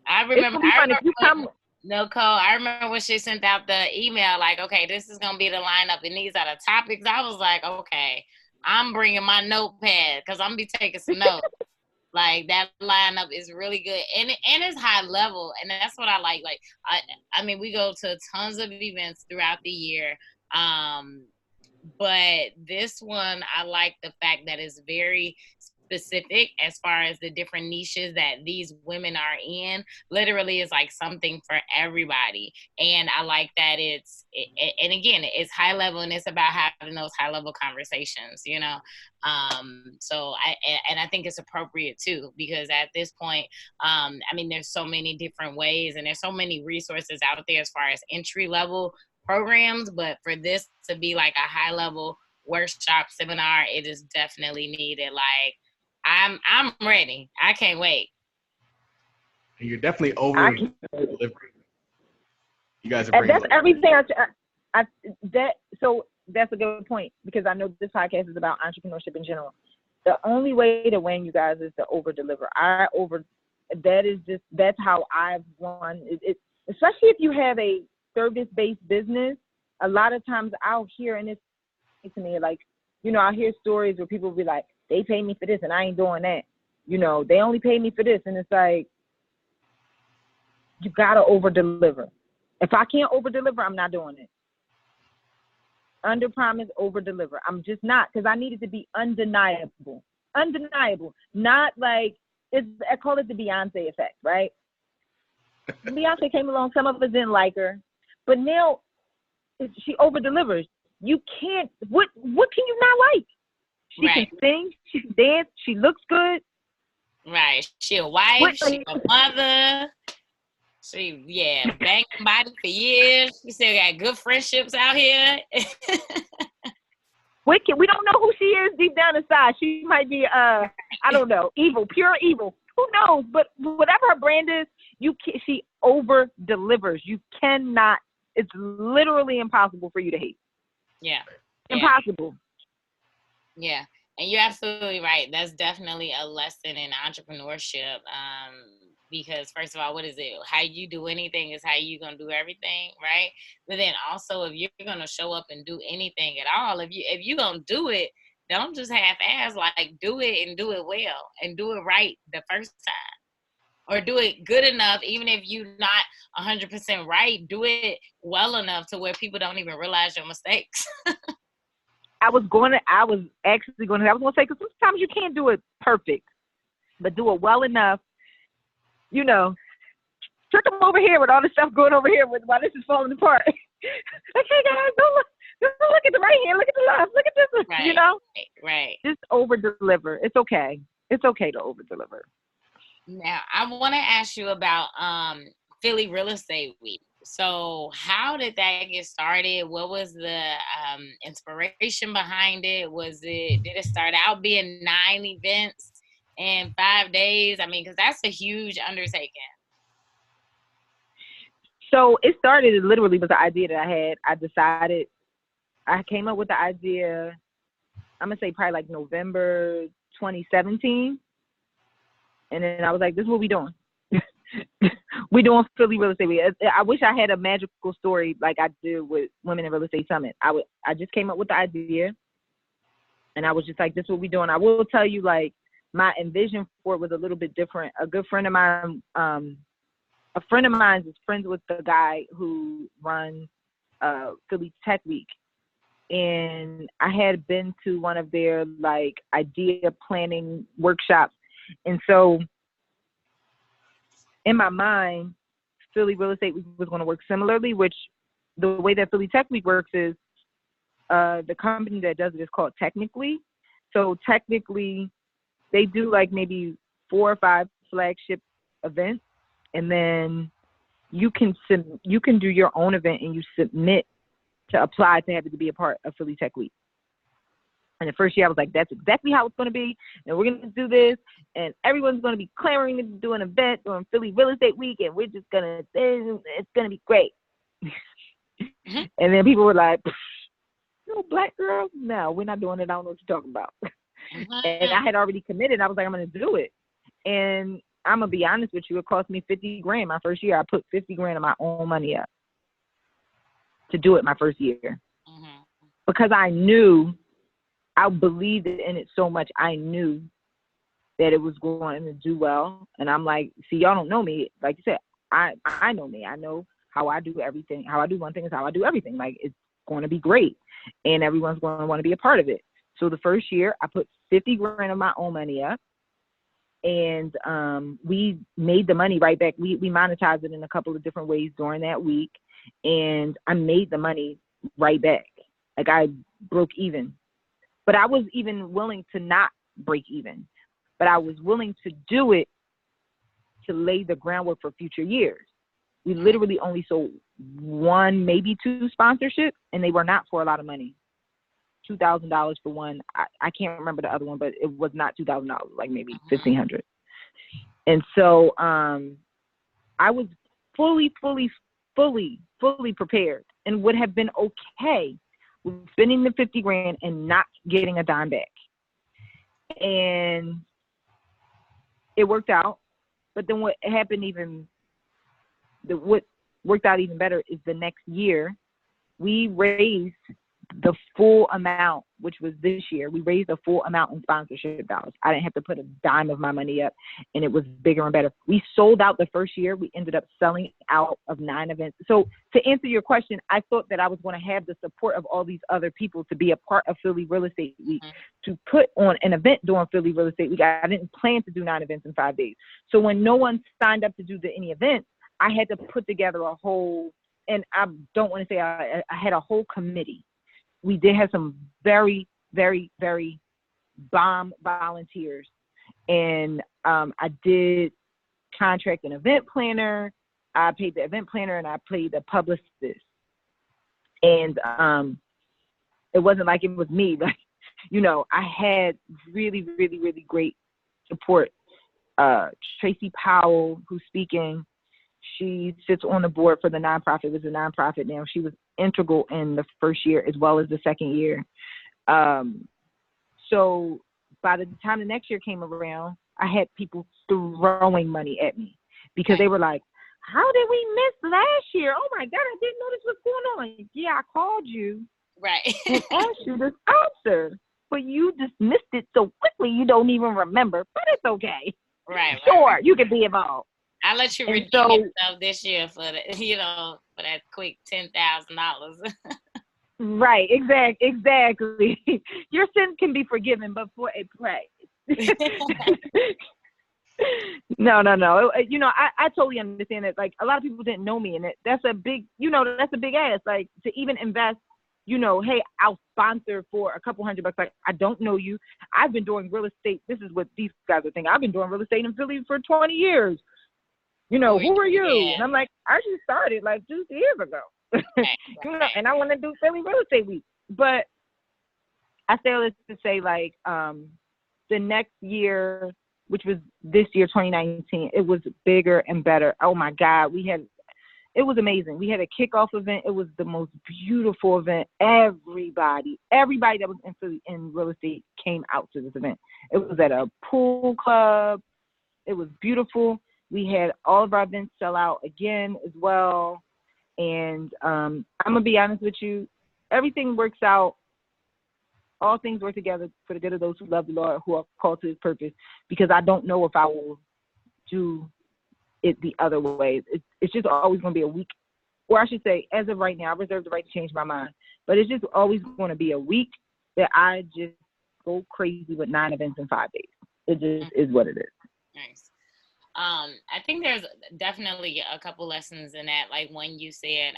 I It's remember. gonna be fun if you come. Nicole, I remember when she sent out the email, like, okay, this is gonna be the lineup, and these are the topics. I was like, okay, I'm bringing my notepad because I'm gonna be taking some notes. Like that lineup is really good, and it's high level, and that's what I like. Like I mean, we go to tons of events throughout the year, but this one I like the fact that it's very specific as far as the different niches that these women are in. Literally, it's like something for everybody, and I like that and again, it's high level, and it's about having those high level conversations, you know. So I think it's appropriate too, because at this point, I mean, there's so many different ways, and there's so many resources out there as far as entry level programs, but for this to be like a high level workshop seminar, it is definitely needed. Like I'm ready. I can't wait. And you're definitely over delivering. You guys are bringing. That's everything. So that's a good point, because I know this podcast is about entrepreneurship in general. The only way to win, you guys, is to over deliver. That's how I've won. Especially if you have a service-based business. A lot of times I'll hear, and it's to me, like, you know, I'll hear stories where people will be like, they pay me for this and I ain't doing that. You know, they only pay me for this. And it's like, you gotta over deliver. If I can't over deliver, I'm not doing it. Under promise, over deliver. I'm just not, because I need it to be undeniable. Undeniable. Not like, I call it the Beyonce effect, right? Beyonce came along, some of us didn't like her, but now she over delivers. You can't, what can you not like? She right. can sing, she can dance, she looks good. Right. She a wife, she a mother. She, banging body for years. She still got good friendships out here. We don't know who she is deep down inside. She might be, I don't know, evil, pure evil. Who knows? But whatever her brand is, she over delivers. You cannot. It's literally impossible for you to hate. Yeah. Impossible. Yeah. And you're absolutely right. That's definitely a lesson in entrepreneurship. Because first of all, what is it? How you do anything is how you gonna do everything, right? But then also, if you're gonna show up and do anything at all, if you gonna do it, don't just half-ass. Like, do it and do it well and do it right the first time, or do it good enough. Even if you're not 100% right, do it well enough to where people don't even realize your mistakes. I was gonna say, because sometimes you can't do it perfect, but do it well enough. You know, trick them over here with all this stuff going over here while this is falling apart. Okay, guys, don't look at the right hand, look at the left, look at this. Right, you know, right. Just over deliver. It's okay. It's okay to over deliver. Now, I want to ask you about Philly Real Estate Week. So how did that get started? What was the inspiration behind it? Did it start out being 9 events in 5 days? I mean, because that's a huge undertaking. So it started literally with the idea that I had. I came up with the idea, I'm going to say probably like November 2017. And then I was like, this is what we doing. We doing Philly Real Estate Week. I wish I had a magical story like I did with Women in Real Estate Summit. I just came up with the idea, and I was just like, this is what we doing. I will tell you, like, my envision for it was a little bit different. A good friend of mine, is friends with the guy who runs Philly Tech Week. And I had been to one of their, like, idea planning workshops. And so in my mind, Philly Real Estate Week was going to work similarly, which the way that Philly Tech Week works is the company that does it is called Technically. So technically, they do like maybe 4 or 5 flagship events, and then you can do your own event and you submit to apply to have it to be a part of Philly Tech Week. And the first year I was like, that's exactly how it's going to be. And we're going to do this. And everyone's going to be clamoring to do an event during Philly Real Estate Week. And we're just going to, it's going to be great. Mm-hmm. And then people were like, no, black girls? No, we're not doing it. I don't know what you're talking about. And I had already committed. I was like, I'm going to do it. And I'm going to be honest with you. It cost me $50,000 my first year. I put $50,000 of my own money up to do it my first year. Because I knew, I believed in it so much. I knew that it was going to do well. And I'm like, see, y'all don't know me. Like you said, I know me. I know how I do everything. How I do one thing is how I do everything. Like, it's going to be great. And everyone's going to want to be a part of it. So the first year, I put $50,000 of my own money up. And we made the money right back. We monetized it in a couple of different ways during that week. And I made the money right back. Like, I broke even. But I was even willing to not break even. But I was willing to do it to lay the groundwork for future years. We literally only sold 1, maybe 2 sponsorships, and they were not for a lot of money. $2,000 for one. I can't remember the other one, but it was not $2,000, like maybe $1,500. And so I was fully prepared and would have been okay with spending the $50,000 and not getting a dime back. And it worked out. But then what worked out even better is the next year we raised the full amount, which was this year. We raised the full amount in sponsorship dollars. I didn't have to put a dime of my money up, and it was bigger and better. We sold out the first year. We ended up selling out of 9 events. So to answer your question, I thought that I was going to have the support of all these other people to be a part of Philly Real Estate Week, to put on an event during Philly Real Estate Week. I didn't plan to do 9 events in 5 days. So when no one signed up to do any events, I had to put together a whole, and I don't want to say I had a whole committee. We did have some very, very, very bomb volunteers. And I did contract an event planner. I paid the event planner, and I paid the publicist. And it wasn't like it was me. Like, I had really, really, really great support. Tracy Powell, who's speaking, she sits on the board for the nonprofit. It was a nonprofit now. She was integral in the first year as well as the second year. So by the time the next year came around, I had people throwing money at me because they were like, how did we miss last year? Oh my God, I didn't know this was going on. Yeah, I called you and asked you this answer, but you dismissed it so quickly you don't even remember, but it's okay. Sure, you can be involved. I'll let you redeem yourself this year for the, for that quick $10,000. Right, exactly. Your sin can be forgiven, but for a price. No. I totally understand that. Like, a lot of people didn't know me, and that's a big, that's a big ask. Like, to even invest, hey, I'll sponsor for a couple $100. Like, I don't know you. I've been doing real estate. This is what these guys are thinking. I've been doing real estate in Philly for 20 years. Who are you? Yeah. And I'm like, I just started like 2 years ago. And I want to do Philly Real Estate Week. But I say all this to say, like, the next year, which was this year, 2019, it was bigger and better. Oh my God, it was amazing. We had a kickoff event. It was the most beautiful event. Everybody that was in Philly in real estate came out to this event. It was at a pool club. It was beautiful. We had all of our events sell out again as well. And I'm going to be honest with you, everything works out. All things work together for the good of those who love the Lord, who are called to his purpose, because I don't know if I will do it the other way. It's just always going to be a week, or I should say, as of right now, I reserve the right to change my mind. But it's just always going to be a week that I just go crazy with 9 events in 5 days. It just is what it is. Nice. I think there's definitely a couple lessons in that, like when you said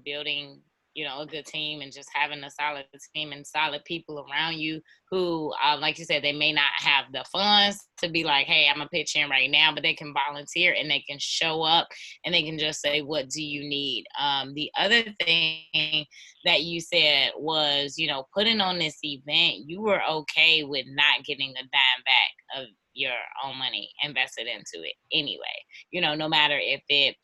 building, a good team and just having a solid team and solid people around you who, like you said, they may not have the funds to be like, hey, I'm gonna pitch in right now, but they can volunteer and they can show up and they can just say, what do you need? The other thing that you said was, putting on this event, you were okay with not getting a dime back of your own money invested into it anyway, no matter if it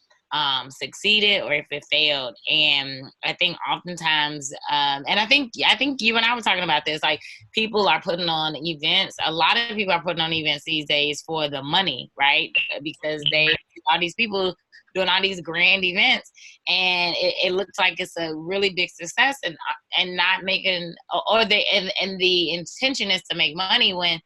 succeeded or if it failed. And I think oftentimes, and I think you and I were talking about this, like people are putting on events. A lot of people are putting on events these days for the money, right? Because all these people doing all these grand events, and it looks like it's a really big success, and not making, or the intention is to make money when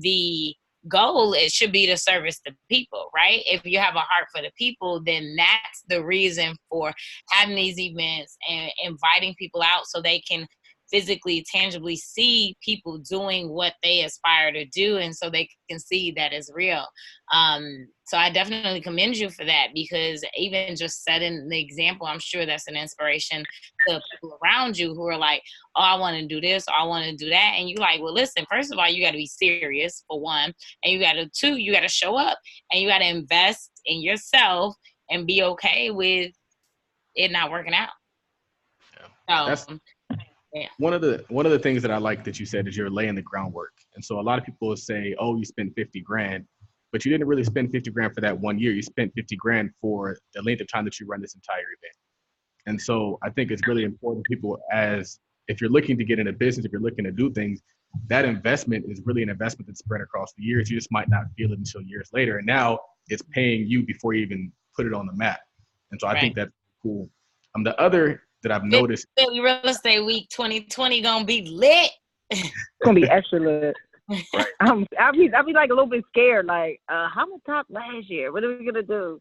the goal, it should be to service the people, right? If you have a heart for the people, then that's the reason for having these events and inviting people out so they can physically, tangibly see people doing what they aspire to do, and so they can see that it's real. So I definitely commend you for that, because even just setting the example, I'm sure that's an inspiration to people around you who are like, oh, I want to do this, or I want to do that. And you're like, well, listen, first of all, you got to be serious, for one, and you got to show up, and you got to invest in yourself and be okay with it not working out. Yeah. So, yeah. One of the things that I like that you said is you're laying the groundwork. And so a lot of people will say, oh, you spent 50 grand, but you didn't really spend 50 grand for that 1 year. You spent 50 grand for the length of time that you run this entire event. And so I think it's really important people, as if you're looking to get into business, if you're looking to do things, that investment is really an investment that's spread across the years. You just might not feel it until years later. And now it's paying you before you even put it on the map. And so I think that's cool. The other that I've noticed. Philly Real Estate Week 2020 gonna be lit. It's gonna be extra lit. Right. I'll be like a little bit scared, like, how much top last year? What are we gonna do?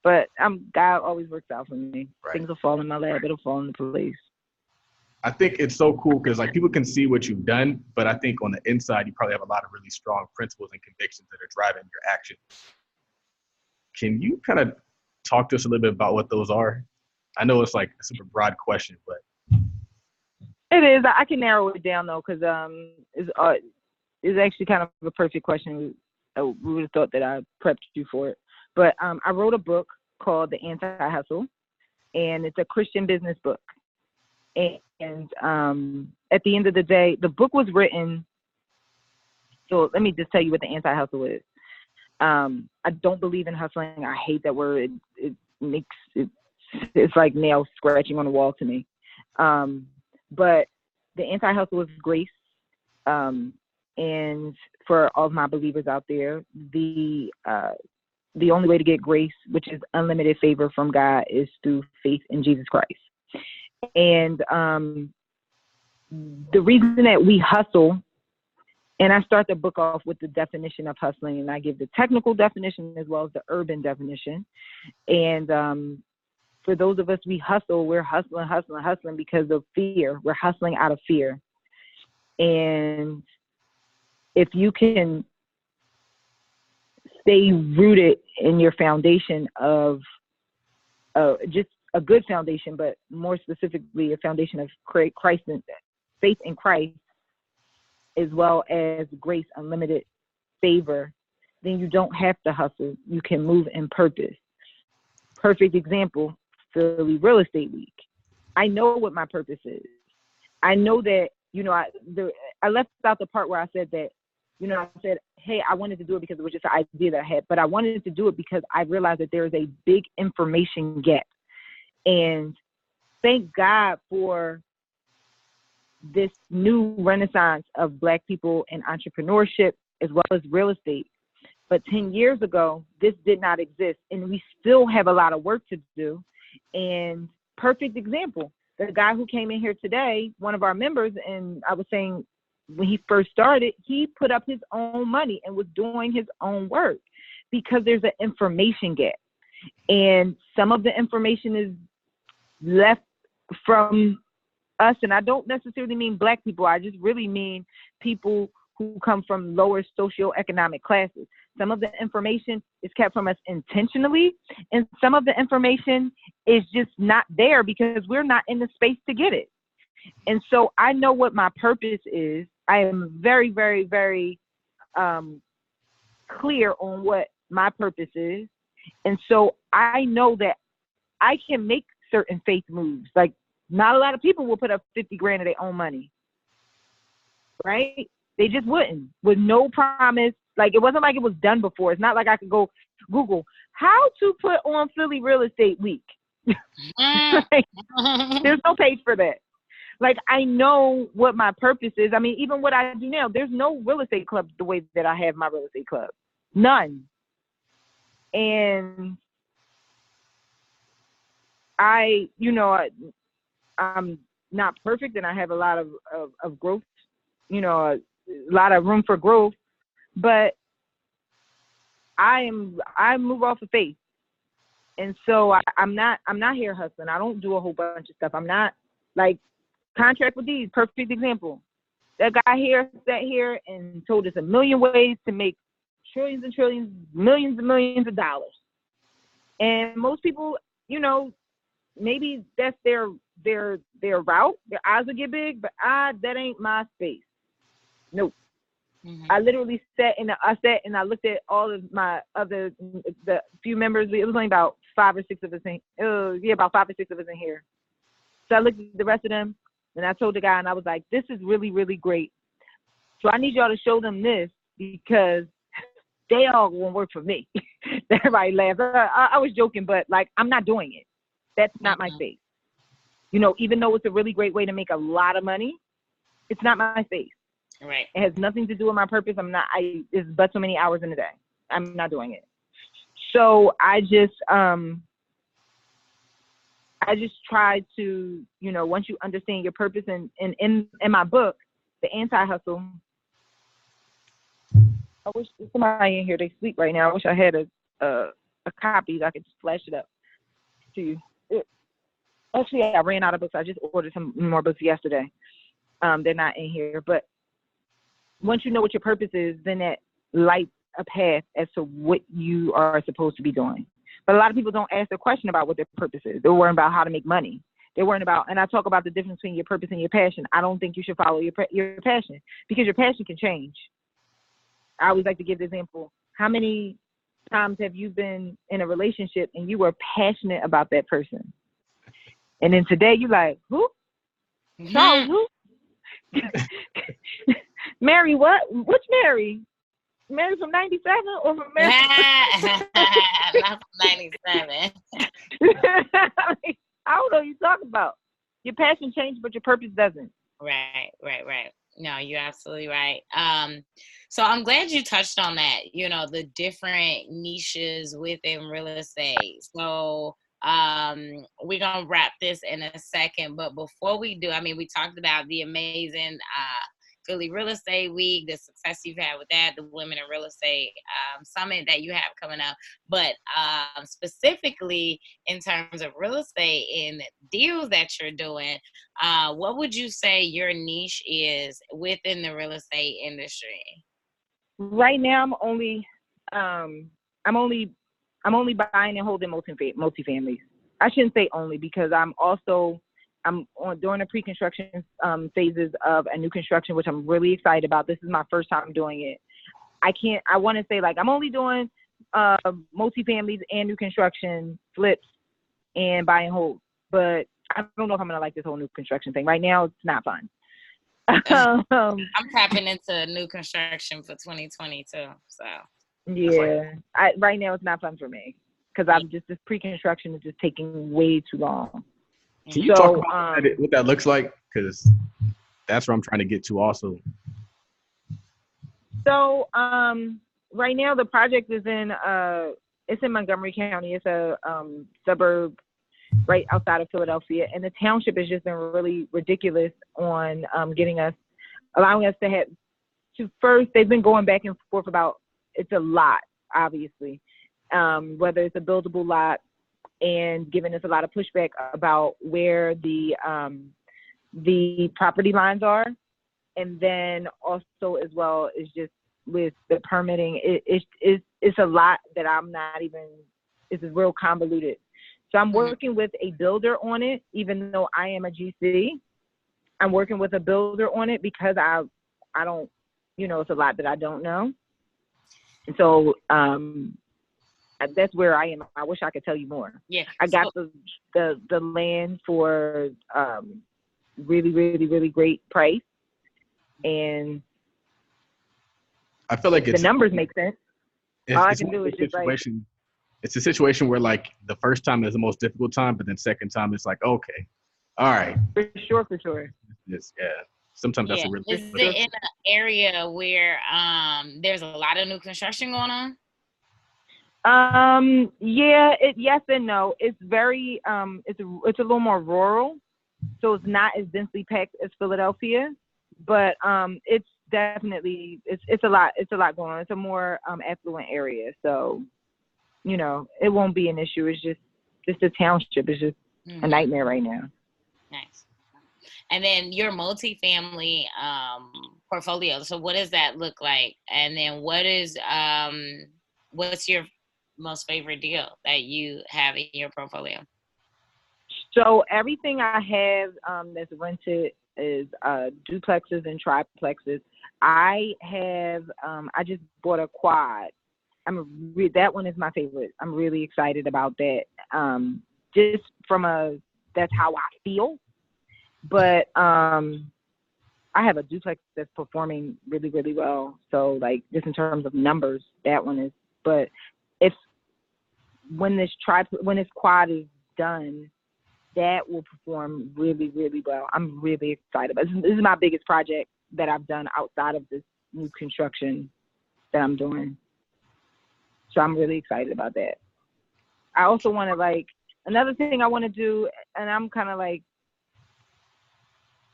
But God always works out for me. Right. Things will fall in my lap. It'll fall into place. I think it's so cool because like people can see what you've done, but I think on the inside you probably have a lot of really strong principles and convictions that are driving your action. Can you kind of talk to us a little bit about what those are? I know it's like a super broad question, but it is. I can narrow it down though, because it's actually kind of a perfect question. We would have thought that I prepped you for it, but I wrote a book called The Anti-Hustle, and it's a Christian business book. And at the end of the day, the book was written. So let me just tell you what the anti-hustle is. I don't believe in hustling. I hate that word. It's like nails scratching on the wall to me. But the anti-hustle is grace. And for all of my believers out there, the only way to get grace, which is unlimited favor from God, is through faith in Jesus Christ. And the reason that we hustle, and I start the book off with the definition of hustling, and I give the technical definition as well as the urban definition. And for those of us, we hustle, we're hustling because of fear. We're hustling out of fear. And if you can stay rooted in your foundation of just a good foundation, but more specifically a foundation of Christ and faith in Christ, as well as grace, unlimited favor, then you don't have to hustle. You can move in purpose. Perfect example, Philly Real Estate Week. I know what my purpose is. I know that, I left out the part where I said that, I said, hey, I wanted to do it because it was just an idea that I had, but I wanted to do it because I realized that there is a big information gap. And thank God for this new renaissance of Black people in entrepreneurship as well as real estate. But 10 years ago, this did not exist. And we still have a lot of work to do. And perfect example, the guy who came in here today, one of our members, and I was saying when he first started, he put up his own money and was doing his own work because there's an information gap. And some of the information is left from us, and I don't necessarily mean Black people. I just really mean people who come from lower socioeconomic classes. Some of the information is kept from us intentionally, and some of the information is just not there because we're not in the space to get it. And so I know what my purpose is. I am very, very, very clear on what my purpose is. And so I know that I can make certain faith moves. Like, not a lot of people will put up 50 grand of their own money, right? They just wouldn't, with no promise. Like, it wasn't like it was done before. It's not like I could go Google how to put on Philly Real Estate Week. Like, there's no page for that. Like, I know what my purpose is. I mean, even what I do now, there's no real estate club the way that I have my real estate club. None. And I'm not perfect, and I have a lot of growth, a lot of room for growth, but I move off of faith. And so I'm not here hustling. I don't do a whole bunch of stuff. I'm not like Contract with These, perfect example. That guy here sat here and told us a million ways to make trillions and trillions, millions and millions of dollars. And most people, maybe that's their route. Their eyes will get big, but that ain't my space. Nope. Mm-hmm. I literally sat and I looked at all of my the few members. It was only about 5 or 6 of us about 5 or 6 of us in here. So I looked at the rest of them, and I told the guy, and I was like, this is really, really great. So I need y'all to show them this, because they all won't work for me. Everybody laughed. I was joking, but like, I'm not doing it. That's not my space. Even though it's a really great way to make a lot of money, it's not my space. Right. It has nothing to do with my purpose. It's but so many hours in a day. I'm not doing it. So I just try to, once you understand your purpose, and in my book, The Anti-Hustle, I wish somebody in here, they sleep right now. I wish I had a copy that I could just flash it up to you. Actually, I ran out of books. I just ordered some more books yesterday. They're not in here. But once you know what your purpose is, then that lights a path as to what you are supposed to be doing. But a lot of people don't ask the question about what their purpose is. They're worrying about how to make money. They're worrying about, and I talk about the difference between your purpose and your passion. I don't think you should follow your passion, because your passion can change. I always like to give the example. How many times have you been in a relationship and you were passionate about that person? And then today you're like, who? Charles, who? Mary what? Which Mary? Mary from 97 or from Mary? Not from 97. I don't know what you're talking about. Your passion changes, but your purpose doesn't. Right. No, you're absolutely right. So I'm glad you touched on that, the different niches within real estate. So we're going to wrap this in a second, but before we do, we talked about the amazing Philly Real Estate Week, the success you've had with that, the Women in Real Estate Summit that you have coming up. But specifically in terms of real estate and deals that you're doing, what would you say your niche is within the real estate industry? Right now, I'm only buying and holding multifamilies. I shouldn't say only, because I'm during the pre-construction phases of a new construction, which I'm really excited about. This is my first time doing it. I want to say, like, I'm only doing multifamilies and new construction flips and buy and hold, but I don't know if I'm going to like this whole new construction thing. Right now, it's not fun. I'm tapping into new construction for 2022. So yeah, right now it's not fun for me, because this pre-construction is just taking way too long. Can you talk about what that looks like? Because that's where I'm trying to get to also. So right now the project is it's in Montgomery County. It's a suburb right outside of Philadelphia, and the township has just been really ridiculous on allowing us to have to first. They've been going back and forth about, it's a lot, obviously, whether it's a buildable lot, and giving us a lot of pushback about where the property lines are. And then also as well is just with the permitting, it's a lot that I'm not even, it's real convoluted. So I'm working with a builder on it, even though I am a GC. I'm working with a builder on it because I don't, it's a lot that I don't know. And so that's where I am. I wish I could tell you more. Yeah. I got the land for really, really, really great price. And I feel like the numbers make sense. All I can do is just situation it's a situation where like the first time is the most difficult time, but then second time it's like, okay, all right. For sure. Yeah. Sometimes that's Yeah. a really Is it in an area where there's a lot of new construction going on? Yeah, yes and no. It's very it's a little more rural, so it's not as densely packed as Philadelphia, but it's definitely it's a lot going on. It's a more affluent area, so you know it won't be an issue. It's just the township is just a nightmare right now. Nice. And then your multifamily portfolio. So what does that look like? And then what's your most favorite deal that you have in your portfolio? So everything I have that's rented is duplexes and triplexes. I just bought a quad. That one is my favorite. I'm really excited about that. Just that's how I feel. But I have a duplex that's performing really, really well. So like just in terms of numbers, that one is. But when this quad is done, that will perform really, really well. I'm really excited. This is my biggest project that I've done outside of this new construction that I'm doing. So I'm really excited about that. I also want to another thing I want to do, and I'm kind of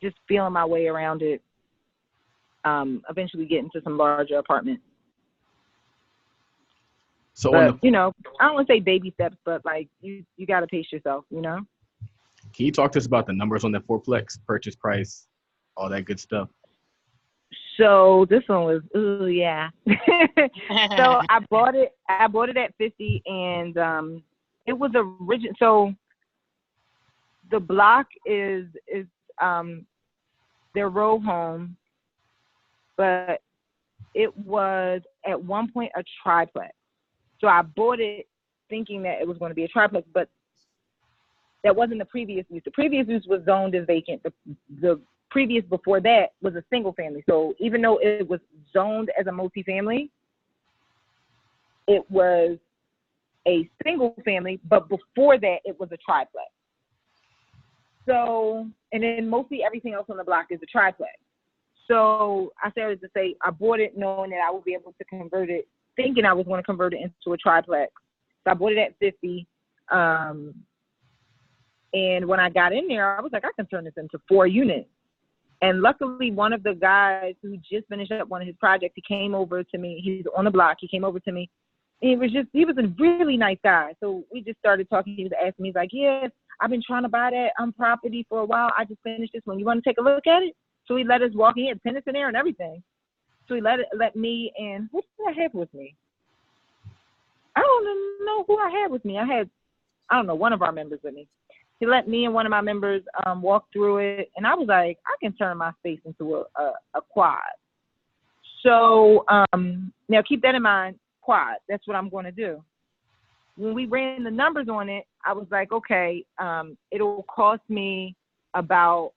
just feeling my way around it. Eventually get into some larger apartments. So but, I don't want to say baby steps, but you got to pace yourself, Can you talk to us about the numbers on that fourplex, purchase price, all that good stuff? So this one was, yeah. So I bought it at 50, and it was original. So the block is their row home, but it was at one point a triplex. So I bought it thinking that it was going to be a triplex, but that wasn't the previous use. The previous use was zoned as vacant. The previous before that was a single family. So even though it was zoned as a multifamily, it was a single family, but before that it was a triplex. So, and then mostly everything else on the block is a triplex. So I started to say, I bought it knowing that I would be able to convert it, thinking I was going to convert it into a triplex. So I bought it at 50. And when I got in there, I was like, I can turn this into 4 units. And luckily, one of the guys who just finished up one of his projects, he came over to me. He's on the block. He came over to me. And he was a really nice guy. So we just started talking. He was asking me, he's like, yeah, I've been trying to buy that property for a while. I just finished this one. You want to take a look at it? So he let us walk in. He had tenants in there and everything. So he let me and who did I have with me? I don't know who I had with me. I don't know, one of our members with me. He let me and one of my members walk through it. And I was like, I can turn my space into a quad. So now keep that in mind, quad. That's what I'm going to do. When we ran the numbers on it, I was like, okay, it'll cost me about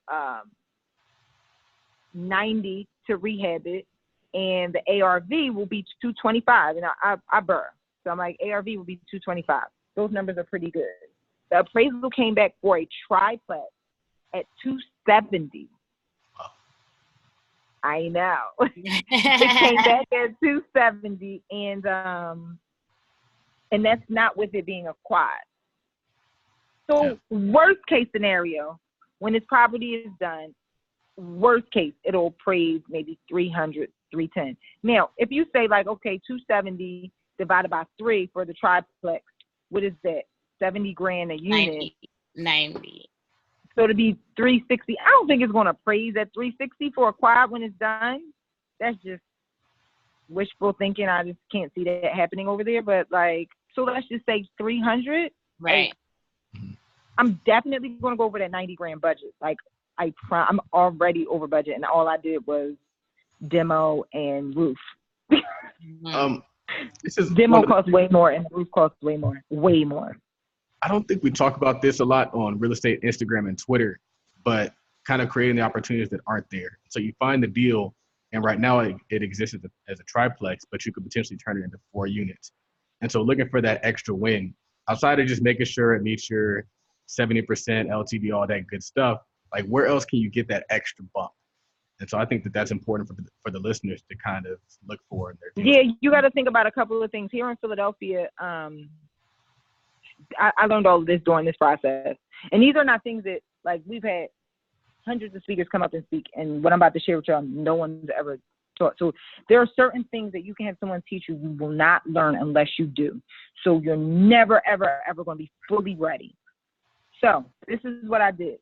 $90 to rehab it, and the ARV will be $225. And I burr. So I'm like, ARV will be $225. Those numbers are pretty good. The appraisal came back for a triplex at $270. I know. It came back at $270, and that's not with it being a quad. So worst case scenario, when this property is done, worst case, it'll appraise maybe $300, $310. Now, if you say okay, $270 divided by 3 for the triplex, what is that? $70,000 a unit. 90. So to be $360, I don't think it's going to appraise at $360 for a quad when it's done. That's just wishful thinking. I just can't see that happening over there. But so let's just say $300. Right. I'm definitely going to go over that $90,000 budget. I'm already over budget, and all I did was demo and roof. Demo costs way more, and the roof costs way more. I don't think we talk about this a lot on real estate Instagram and Twitter, but kind of creating the opportunities that aren't there. So you find the deal, and right now it exists as a triplex, but you could potentially turn it into 4 units. And so looking for that extra win, outside of just making sure it meets your 70% LTV, all that good stuff, like where else can you get that extra bump? And so I think that that's important for the listeners to kind of look for in their deals. Yeah, you got to think about a couple of things. Here in Philadelphia, I learned all of this during this process. And these are not things that, like, we've had hundreds of speakers come up and speak. And what I'm about to share with y'all, no one's ever taught. So there are certain things that you can have someone teach you will not learn unless you do. So you're never, ever, ever going to be fully ready. So this is what I did.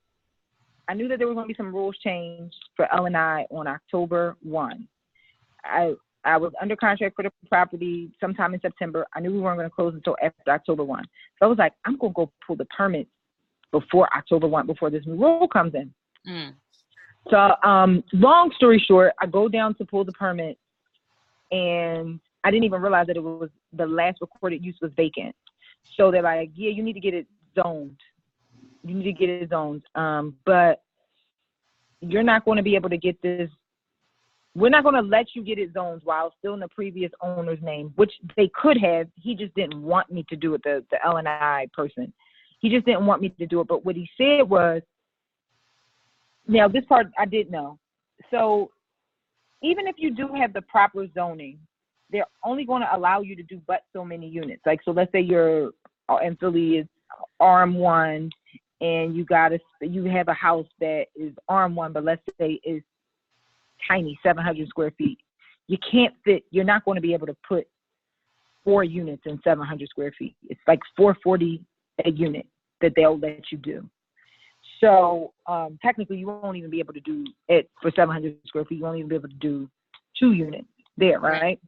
I knew that there were going to be some rules changed for L&I on October 1. I was under contract for the property sometime in September. I knew we weren't going to close until after October 1. So I was like, I'm going to go pull the permits before October 1, before this new rule comes in. Mm. So long story short, I go down to pull the permit, and I didn't even realize that it was the last recorded use was vacant. So they're like, yeah, you need to get it zoned. You need to get it zoned. But you're not going to be able to get this. We're not going to let you get it zoned while still in the previous owner's name, which they could have. He just didn't want me to do it, the L&I person. He just didn't want me to do it. But what he said was, now this part I did know. So even if you do have the proper zoning, they're only going to allow you to do but so many units. Like, so let's say you're in Philly is RM1, and you have a house that is RM1, but let's say is tiny, 700 square feet. You can't fit. You're not going to be able to put 4 units in 700 square feet. It's like $440 a unit that they'll let you do. So technically, you won't even be able to do it for 700 square feet. You won't even be able to do 2 units there, right?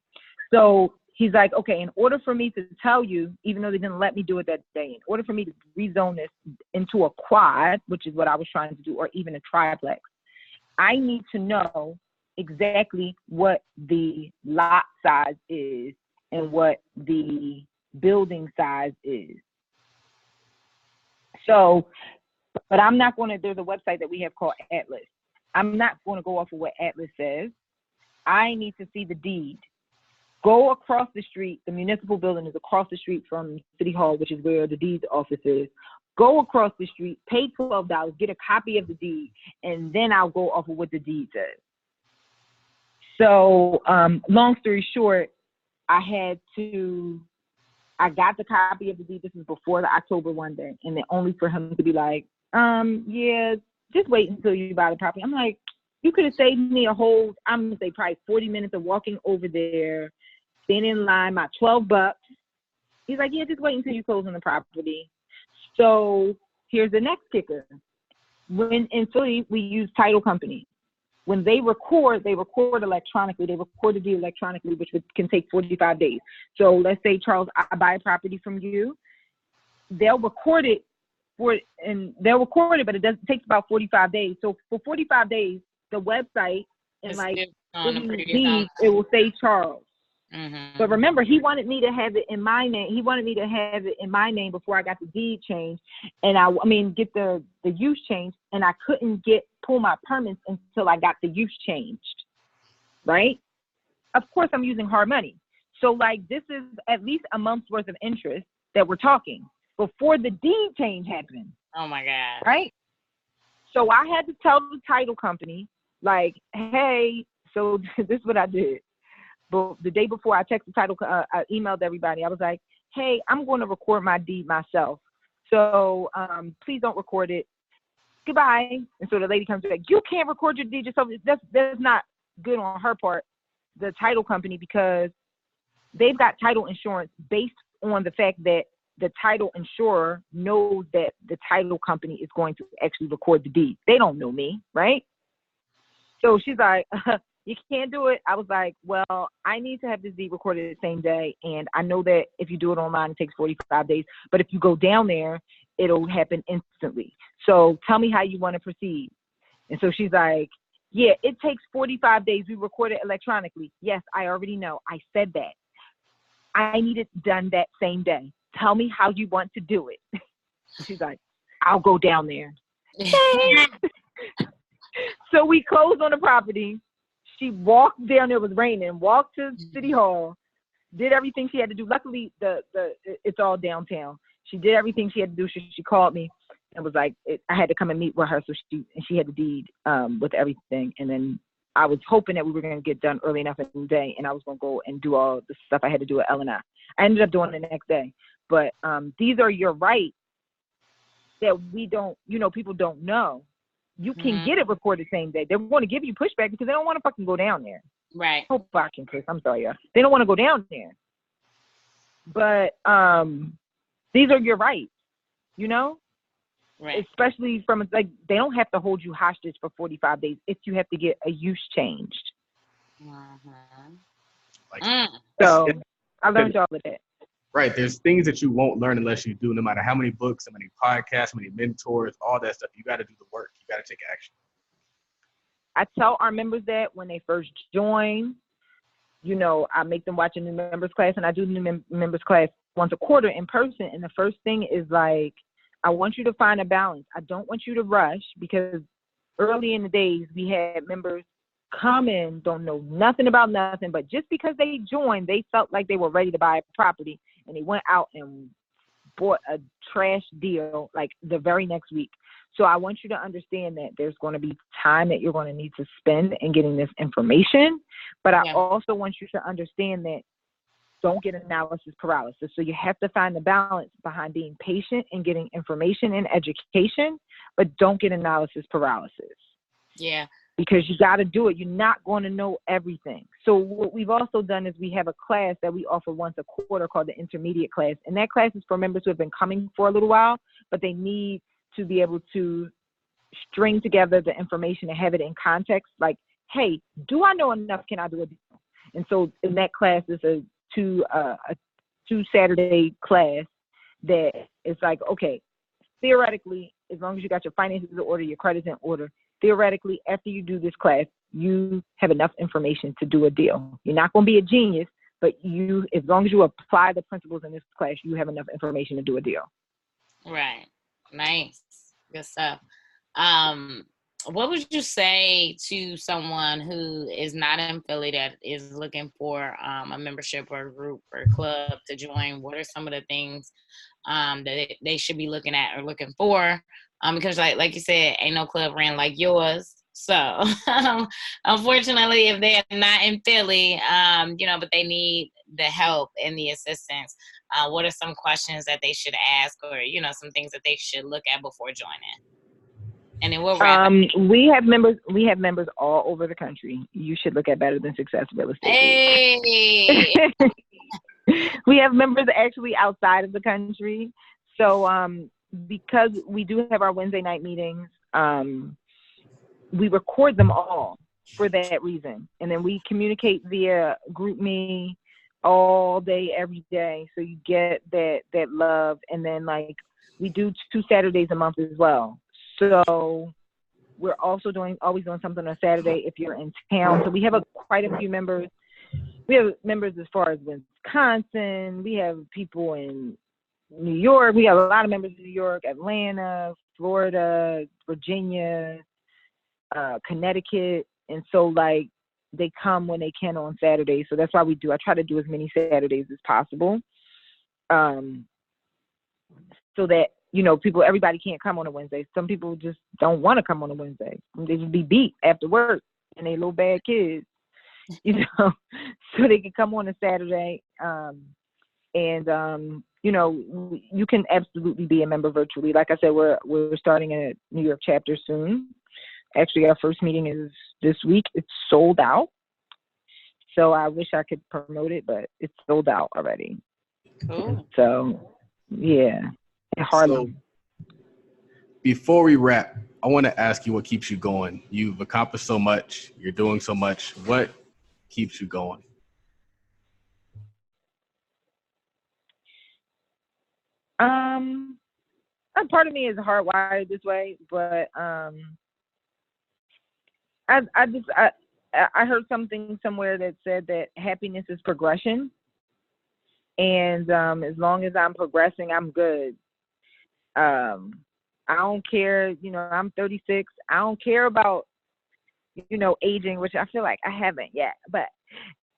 So he's like, okay, in order for me to tell you, even though they didn't let me do it that day, in order for me to rezone this into a quad, which is what I was trying to do, or even a triplex, I need to know exactly what the lot size is and what the building size is. So, but I'm not going to, there's a website that we have called Atlas. I'm not going to go off of what Atlas says. I need to see the deed. Go across the street. The municipal building is across the street from City Hall, which is where the deeds office is. Go across the street, pay $12, get a copy of the deed, and then I'll go off of what the deed says. So long story short, I got the copy of the deed. This is before the October 1 day, and then only for him to be like, yeah, just wait until you buy the property. I'm like, you could have saved me a whole, I'm going to say probably 40 minutes of walking over there, standing in line, my $12. He's like, yeah, just wait until you close on the property. So here's the next kicker. When in Philly, we use title company. When they record electronically. They record the deed electronically, which can take 45 days. So let's say, Charles, I buy a property from you. They'll record it, but it takes about 45 days. So for 45 days, the website and it will say Charles. Mm-hmm. But remember, he wanted me to have it in my name. He wanted me to have it in my name before I got the deed changed, and get the use changed. And I couldn't pull my permits until I got the use changed. Right? Of course, I'm using hard money. So this is at least a month's worth of interest that we're talking before the deed change happened. Oh my God! Right? So I had to tell the title company, hey. So this is what I did. But the day before, I texted the title, I emailed everybody. I was like, hey, I'm going to record my deed myself. So please don't record it. Goodbye. And so the lady comes back, you can't record your deed yourself. That's not good on her part, the title company, because they've got title insurance based on the fact that the title insurer knows that the title company is going to actually record the deed. They don't know me, right? So she's like, you can't do it. I was like, well, I need to have this deed recorded the same day. And I know that if you do it online, it takes 45 days. But if you go down there, it'll happen instantly. So tell me how you want to proceed. And so she's like, yeah, it takes 45 days. We record it electronically. Yes, I already know. I said that. I need it done that same day. Tell me how you want to do it. She's like, I'll go down there. So we closed on the property. She walked down, it was raining, walked to City Hall, did everything she had to do. Luckily, it's all downtown. She did everything she had to do. She called me and was like, I had to come and meet with her. So she had the deed with everything. And then I was hoping that we were going to get done early enough in the day, and I was going to go and do all the stuff I had to do at L&I. I ended up doing it the next day. But these are your rights that we don't, people don't know. You can get it recorded same day. They're going to give you pushback because they don't want to fucking go down there. Right. Hope I can curse. I'm sorry, y'all. They don't want to go down there. But these are your rights, Right. Especially from, like, they don't have to hold you hostage for 45 days if you have to get a use changed. So I learned all of that. Right. There's things that you won't learn unless you do, no matter how many books, how many podcasts, how many mentors, all that stuff. You got to do the work. You got to take action. I tell our members that when they first join, I make them watch a new members class, and I do the new members class once a quarter in person. And the first thing is, like, I want you to find a balance. I don't want you to rush, because early in the days we had members come in, don't know nothing about nothing, but just because they joined, they felt like they were ready to buy a property, and they went out and bought a trash deal like the very next week. So I want you to understand that there's going to be time that you're going to need to spend in getting this information. But I also want you to understand that don't get analysis paralysis. So you have to find the balance behind being patient and getting information and education, but don't get analysis paralysis. Yeah. Because you got to do it. You're not going to know everything. So what we've also done is we have a class that we offer once a quarter called the intermediate class. And that class is for members who have been coming for a little while, but they need to be able to string together the information and have it in context. Like, hey, do I know enough? Can I do a deal? And so in that class is a two Saturday class that is like, okay, theoretically, as long as you got your finances in order, your credit's in order, theoretically, after you do this class, you have enough information to do a deal. You're not going to be a genius, but as long as you apply the principles in this class, you have enough information to do a deal. Right. Nice. Good stuff. What would you say to someone who is not in Philly that is looking for a membership or a group or a club to join? What are some of the things that they should be looking at or looking for? Because like you said, ain't no club ran like yours. So unfortunately, if they're not in Philly, but they need the help and the assistance, what are some questions that they should ask, or, some things that they should look at before joining? And then we'll wrap up. We have members all over the country. You should look at Better Than Success Real Estate. Hey. We have members actually outside of the country. So because we do have our Wednesday night meetings, we record them all for that reason. And then we communicate via GroupMe all day, every day. So you get that love. And then, like, we do 2 Saturdays a month as well. So we're also always doing something on Saturday if you're in town. So we have quite a few members. We have members as far as Wisconsin. We have people in New York. We have a lot of members in New York, Atlanta, Florida, Virginia, Connecticut. And so, like, they come when they can on Saturdays. So that's why I try to do as many Saturdays as possible. So that, everybody can't come on a Wednesday. Some people just don't want to come on a Wednesday. They just be beat after work and they little bad kids, so they can come on a Saturday. You can absolutely be a member virtually. Like I said, we're starting a New York chapter soon. Actually, our first meeting is this week. It's sold out. So I wish I could promote it, but it's sold out already. Cool. So, yeah. Harlem. So, before we wrap, I want to ask you what keeps you going. You've accomplished so much. You're doing so much. What keeps you going? Part of me is hardwired this way, but I heard something somewhere that said that happiness is progression, and as long as I'm progressing, I'm good. I don't care, I'm 36. I don't care about, aging, which I feel like I haven't yet, but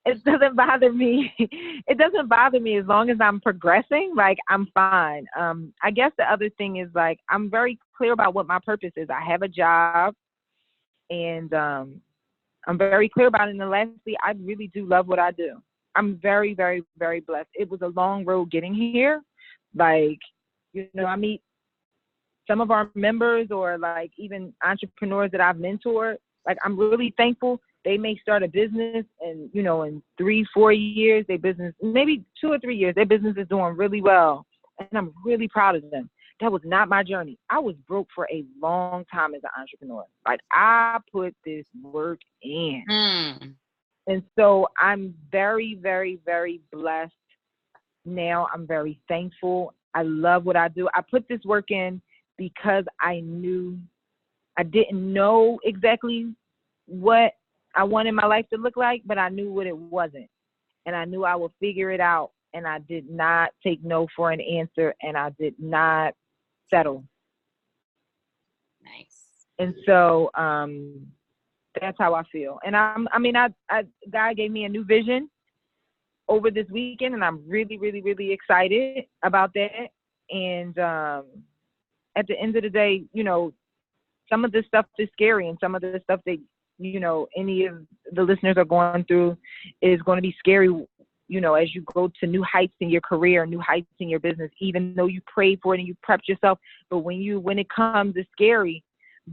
It doesn't bother me. It doesn't bother me as long as I'm progressing. Like, I'm fine. I guess the other thing is, like, I'm very clear about what my purpose is. I have a job, and I'm very clear about it. And then lastly, I really do love what I do. I'm very, very, very blessed. It was a long road getting here. Like, I meet some of our members or like even entrepreneurs that I've mentored. Like, I'm really thankful. They may start a business and, in 3-4 years, their business, maybe 2 or 3 years, their business is doing really well. And I'm really proud of them. That was not my journey. I was broke for a long time as an entrepreneur. Like, I put this work in. And so I'm very, very, very blessed now. I'm very thankful. I love what I do. I put this work in because I didn't know exactly what I wanted my life to look like, but I knew what it wasn't. And I knew I would figure it out. And I did not take no for an answer. And I did not settle. Nice. And so that's how I feel. And God gave me a new vision over this weekend, and I'm really, really, really excited about that. And at the end of the day, some of this stuff is scary, and some of the stuff that, any of the listeners are going through is going to be scary, as you go to new heights in your career, new heights in your business, even though you prayed for it and you prepped yourself. But when it comes, it's scary.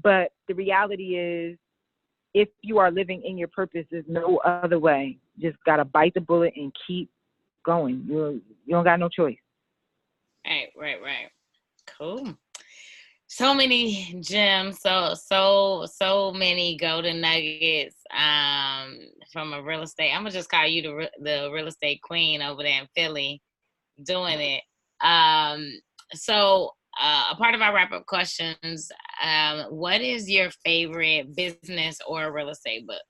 But the reality is, if you are living in your purpose, there's no other way. Just got to bite the bullet and keep going. You don't got no choice. Right. Cool. So many gems, so many golden nuggets from a real estate. I'm gonna just call you the real estate queen over there in Philly, doing it. So a part of our wrap-up questions, what is your favorite business or real estate book?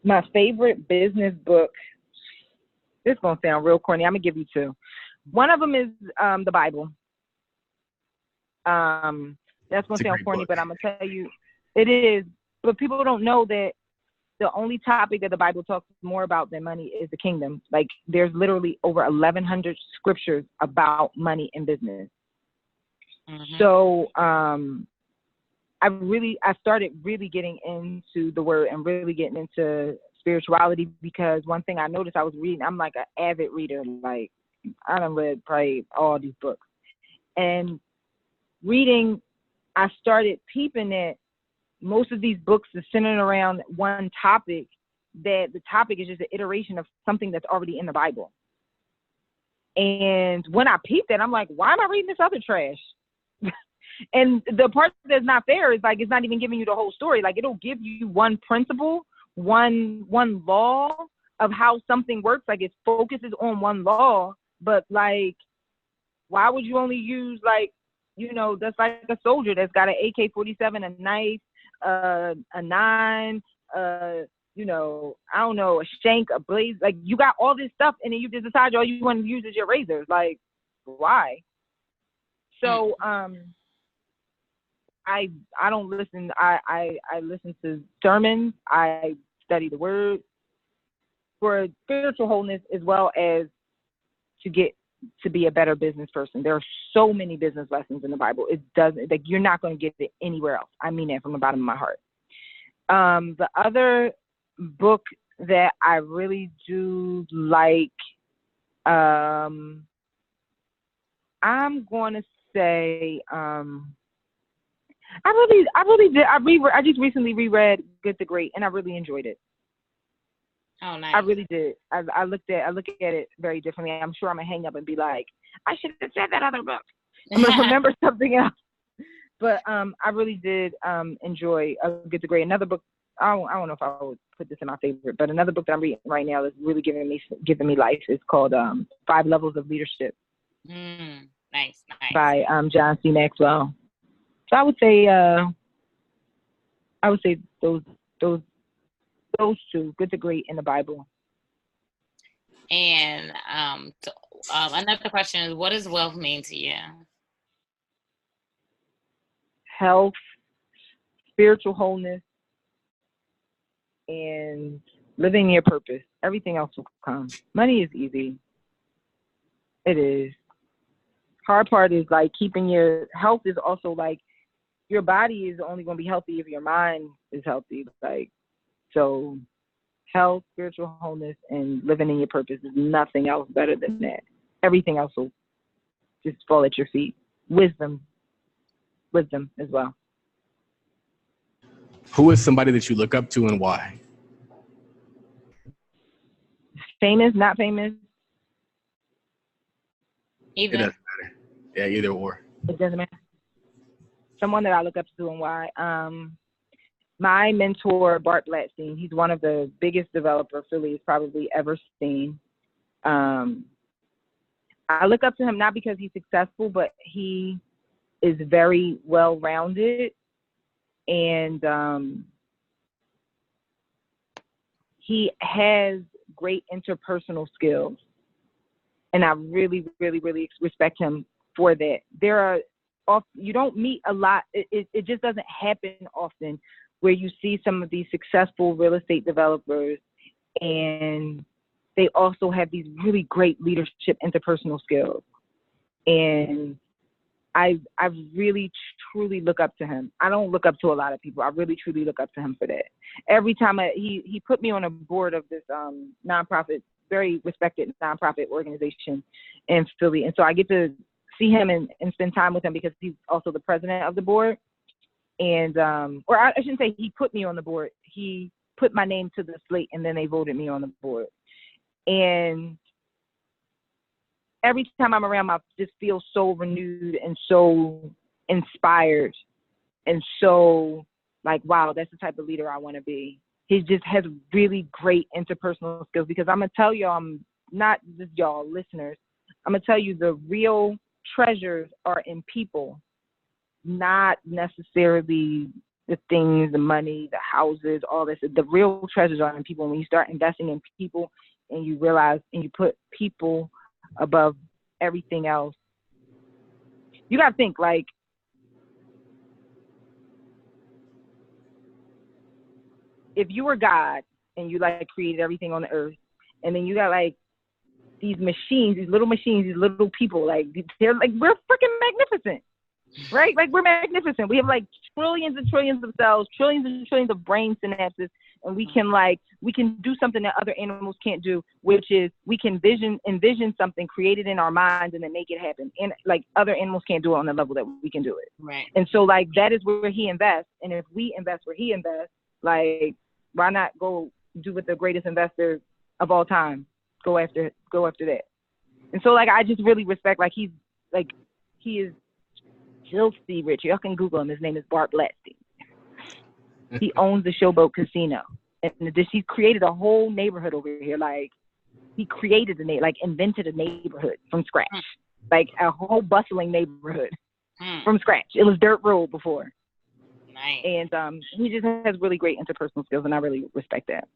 My favorite business book, this is going to sound real corny. I'm going to give you two. One of them is the Bible. That's going to sound corny, but I'm going to tell you, it is. But people don't know that the only topic that the Bible talks more about than money is the kingdom. Like, there's literally over 1,100 scriptures about money and business. Mm-hmm. So I started really getting into the word and really getting into spirituality, because one thing I noticed, I was reading, I'm like an avid reader. Like, I done read probably all these books. And reading, I started peeping at most of these books are centered around one topic, that the topic is just an iteration of something that's already in the Bible. And when I peeped at, I'm like, why am I reading this other trash? And the part that's not fair is, like, it's not even giving you the whole story. Like, it'll give you one principle, one law of how something works. Like, it focuses on one law, but, like, why would you only use, like, that's like a soldier that's got an AK-47, a knife, a 9, I don't know, a shank, a blaze. Like, you got all this stuff, and then you just decide all you want to use is your razors. Like, why? So I don't listen. I listen to sermons. I study the word for spiritual wholeness, as well as to get to be a better business person. There are so many business lessons in the Bible. It doesn't, like, you're not going to get it anywhere else. I mean that from the bottom of my heart. The other book that I really do like, I'm going to say, I just recently reread Good to Great, and I really enjoyed it. Oh, nice. I really did. I look at it very differently. I'm sure I'm gonna hang up and be like, I should have said that other book. I'm gonna remember something else. But I really did enjoy Good to Great. Another book, I don't know if I would put this in my favorite, but another book that I'm reading right now is really giving me life. It's called 5 Levels of Leadership. Nice. By John C. Maxwell. So I would say those two, Good to Great, in the Bible. And another question is, what does wealth mean to you? Health, spiritual wholeness, and living your purpose. Everything else will come. Money is easy. It is. Hard part is like keeping your health is also like your body is only going to be healthy if your mind is healthy. Like, so health, spiritual wholeness, and living in your purpose is nothing else better than that. Everything else will just fall at your feet. Wisdom as well. Who is somebody that you look up to and why? Famous, not famous. Either. It doesn't matter. Yeah, either or. It doesn't matter. Someone that I look up to and why. My mentor, Bart Blatstein, he's one of the biggest developer Philly has probably ever seen. I look up to him not because he's successful, but he is very well-rounded, and he has great interpersonal skills. And I really, really, really respect him for that. You don't meet a lot. It just doesn't happen often where you see some of these successful real estate developers and they also have these really great leadership interpersonal skills. And I really, truly look up to him. I don't look up to a lot of people. I really, truly look up to him for that. Every time he put me on a board of this nonprofit, very respected nonprofit organization in Philly. And so I get to see him and spend time with him because he's also the president of the board. And, or I shouldn't say he put me on the board. He put my name to the slate and then they voted me on the board. And every time I'm around him, I just feel so renewed and so inspired and so like, wow, that's the type of leader I want to be. He just has really great interpersonal skills because I'm going to tell y'all, I'm not just y'all listeners, I'm going to tell you the real treasures are in people, not necessarily the things, the money, the houses, all this. The real treasures are in people. When you start investing in people and you realize and you put people above everything else, you got to think like, if you were God and you like created everything on the earth, and then you got like these machines, these little machines, these little people, like they're like, we're freaking magnificent, right? Like we're magnificent. We have like trillions and trillions of cells, trillions and trillions of brain synapses, and we can do something that other animals can't do, which is we can envision something created in our minds and then make it happen. And like other animals can't do it on the level that we can do it. Right. And so like that is where he invests. And if we invest where he invests, like why not go do what the greatest investor of all time? Go after that. And so like I just really respect he is filthy rich. Y'all can Google him. His name is Bart Blatstein. He owns the Showboat Casino, and he created a whole neighborhood over here. Like he created invented a neighborhood from scratch, like a whole bustling neighborhood from scratch. It was dirt road before. Nice. And he just has really great interpersonal skills, and I really respect that.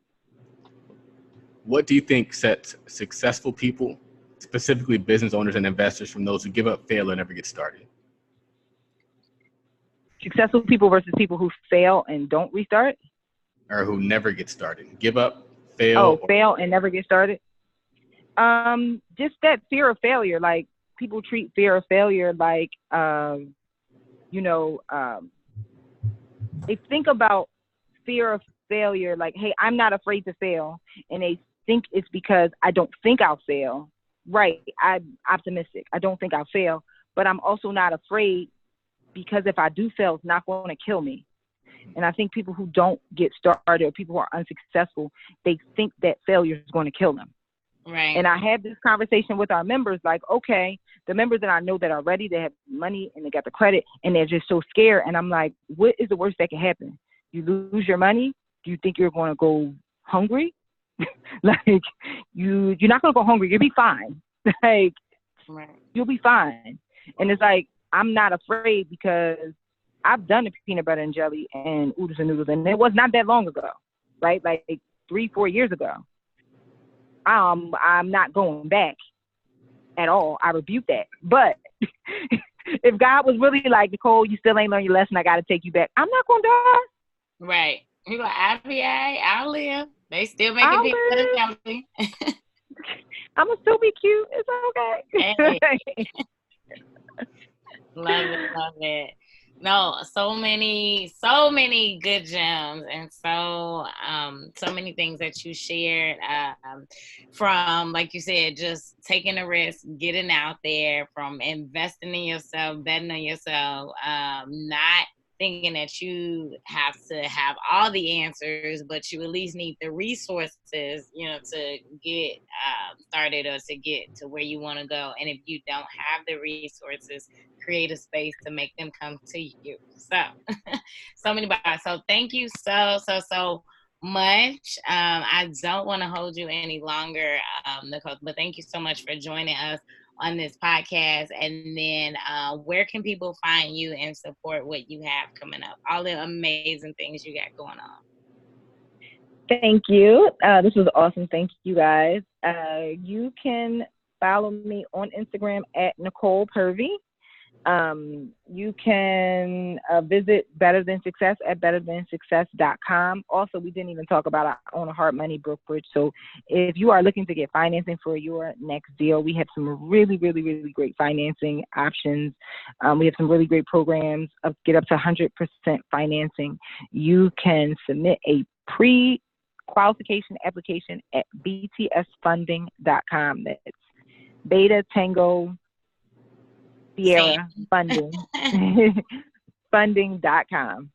What do you think sets successful people, specifically business owners and investors, from those who give up, fail, and never get started? Successful people versus people who fail and don't restart? Or who never get started. Give up, fail. Fail and never get started? Just that fear of failure. Like people treat fear of failure like, they think about fear of failure like, hey, I'm not afraid to fail. And they think it's because I don't think I'll fail. Right. I'm optimistic. I don't think I'll fail, but I'm also not afraid because if I do fail, it's not going to kill me. And I think people who don't get started or people who are unsuccessful, they think that failure is going to kill them. Right. And I had this conversation with our members, like, okay, the members that I know that are ready, they have money and they got the credit and they're just so scared. And I'm like, what is the worst that can happen? You lose your money? Do you think you're going to go hungry? Like, you're not going to go hungry. You'll be fine. Like, right. You'll be fine. And it's like, I'm not afraid because I've done the peanut butter and jelly and oodles and noodles, and it was not that long ago, right? Like 3-4 years ago. I'm not going back at all. I rebuke that. But if God was really like, Nicole, you still ain't learned your lesson, I got to take you back, I'm not going to die. Right. You go IPA, I'll live. They still making I'll people live. healthy. I'm gonna still be cute. It's okay. Hey. Love it, love it. No, so many good gems, and so many things that you shared, from, like you said, just taking a risk, getting out there, from investing in yourself, betting on yourself, not thinking that you have to have all the answers, but you at least need the resources, to get started, or to get to where you want to go. And if you don't have the resources, create a space to make them come to you. So, so many bars. So thank you so much. I don't want to hold you any longer, Nicole, but thank you so much for joining us on this podcast. And then where can people find you and support what you have coming up? All the amazing things you got going on. Thank you. This was awesome. Thank you, guys. You can follow me on Instagram at Nicole Purvy. You can visit Better Than Success at betterthansuccess.com. Also, we didn't even talk about our own hard money brokerage. So if you are looking to get financing for your next deal, we have some really, really, really great financing options. We have some really great programs of get up to 100% financing. You can submit a pre-qualification application at btsfunding.com. That's Beta Tango Sierra Funding. Funding.com.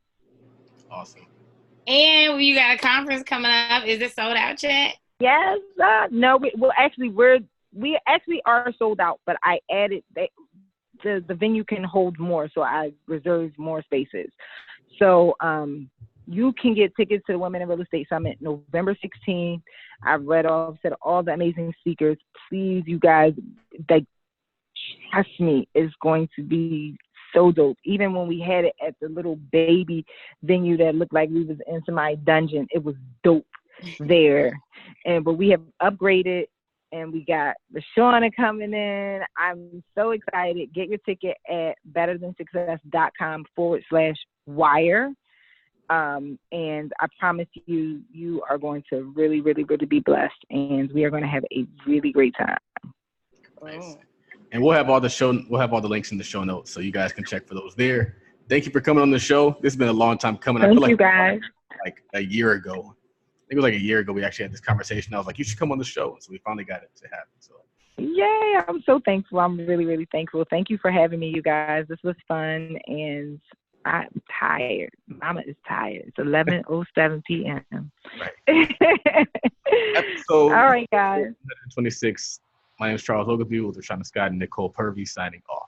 Awesome. And you got a conference coming up. Is it sold out yet? Yes. No. We actually are sold out, but I added the venue can hold more, so I reserved more spaces. So you can get tickets to the Women in Real Estate Summit November 16th. I've said all the amazing speakers. Please, you guys, trust me, it's going to be so dope. Even when we had it at the little baby venue that looked like we was in somebody's dungeon, it was dope there. But we have upgraded, and we got Rashauna coming in. I'm so excited. Get your ticket at betterthansuccess.com/wire. And I promise you are going to really, really, really be blessed, and we are going to have a really great time. Nice. And we'll have all the links in the show notes, so you guys can check for those there. Thank you for coming on the show. This has been a long time coming. Thank you, guys. Like a year ago. I think it was like a year ago we actually had this conversation. I was like, you should come on the show. So we finally got it to happen. So yay, I'm so thankful. I'm really, really thankful. Thank you for having me, you guys. This was fun, and I'm tired. Mama is tired. It's 11:07 p.m. Right. Episode all right, guys. 26. My name is Charles Ogilvie with Rashauna Scott and Nicole Purvy signing off.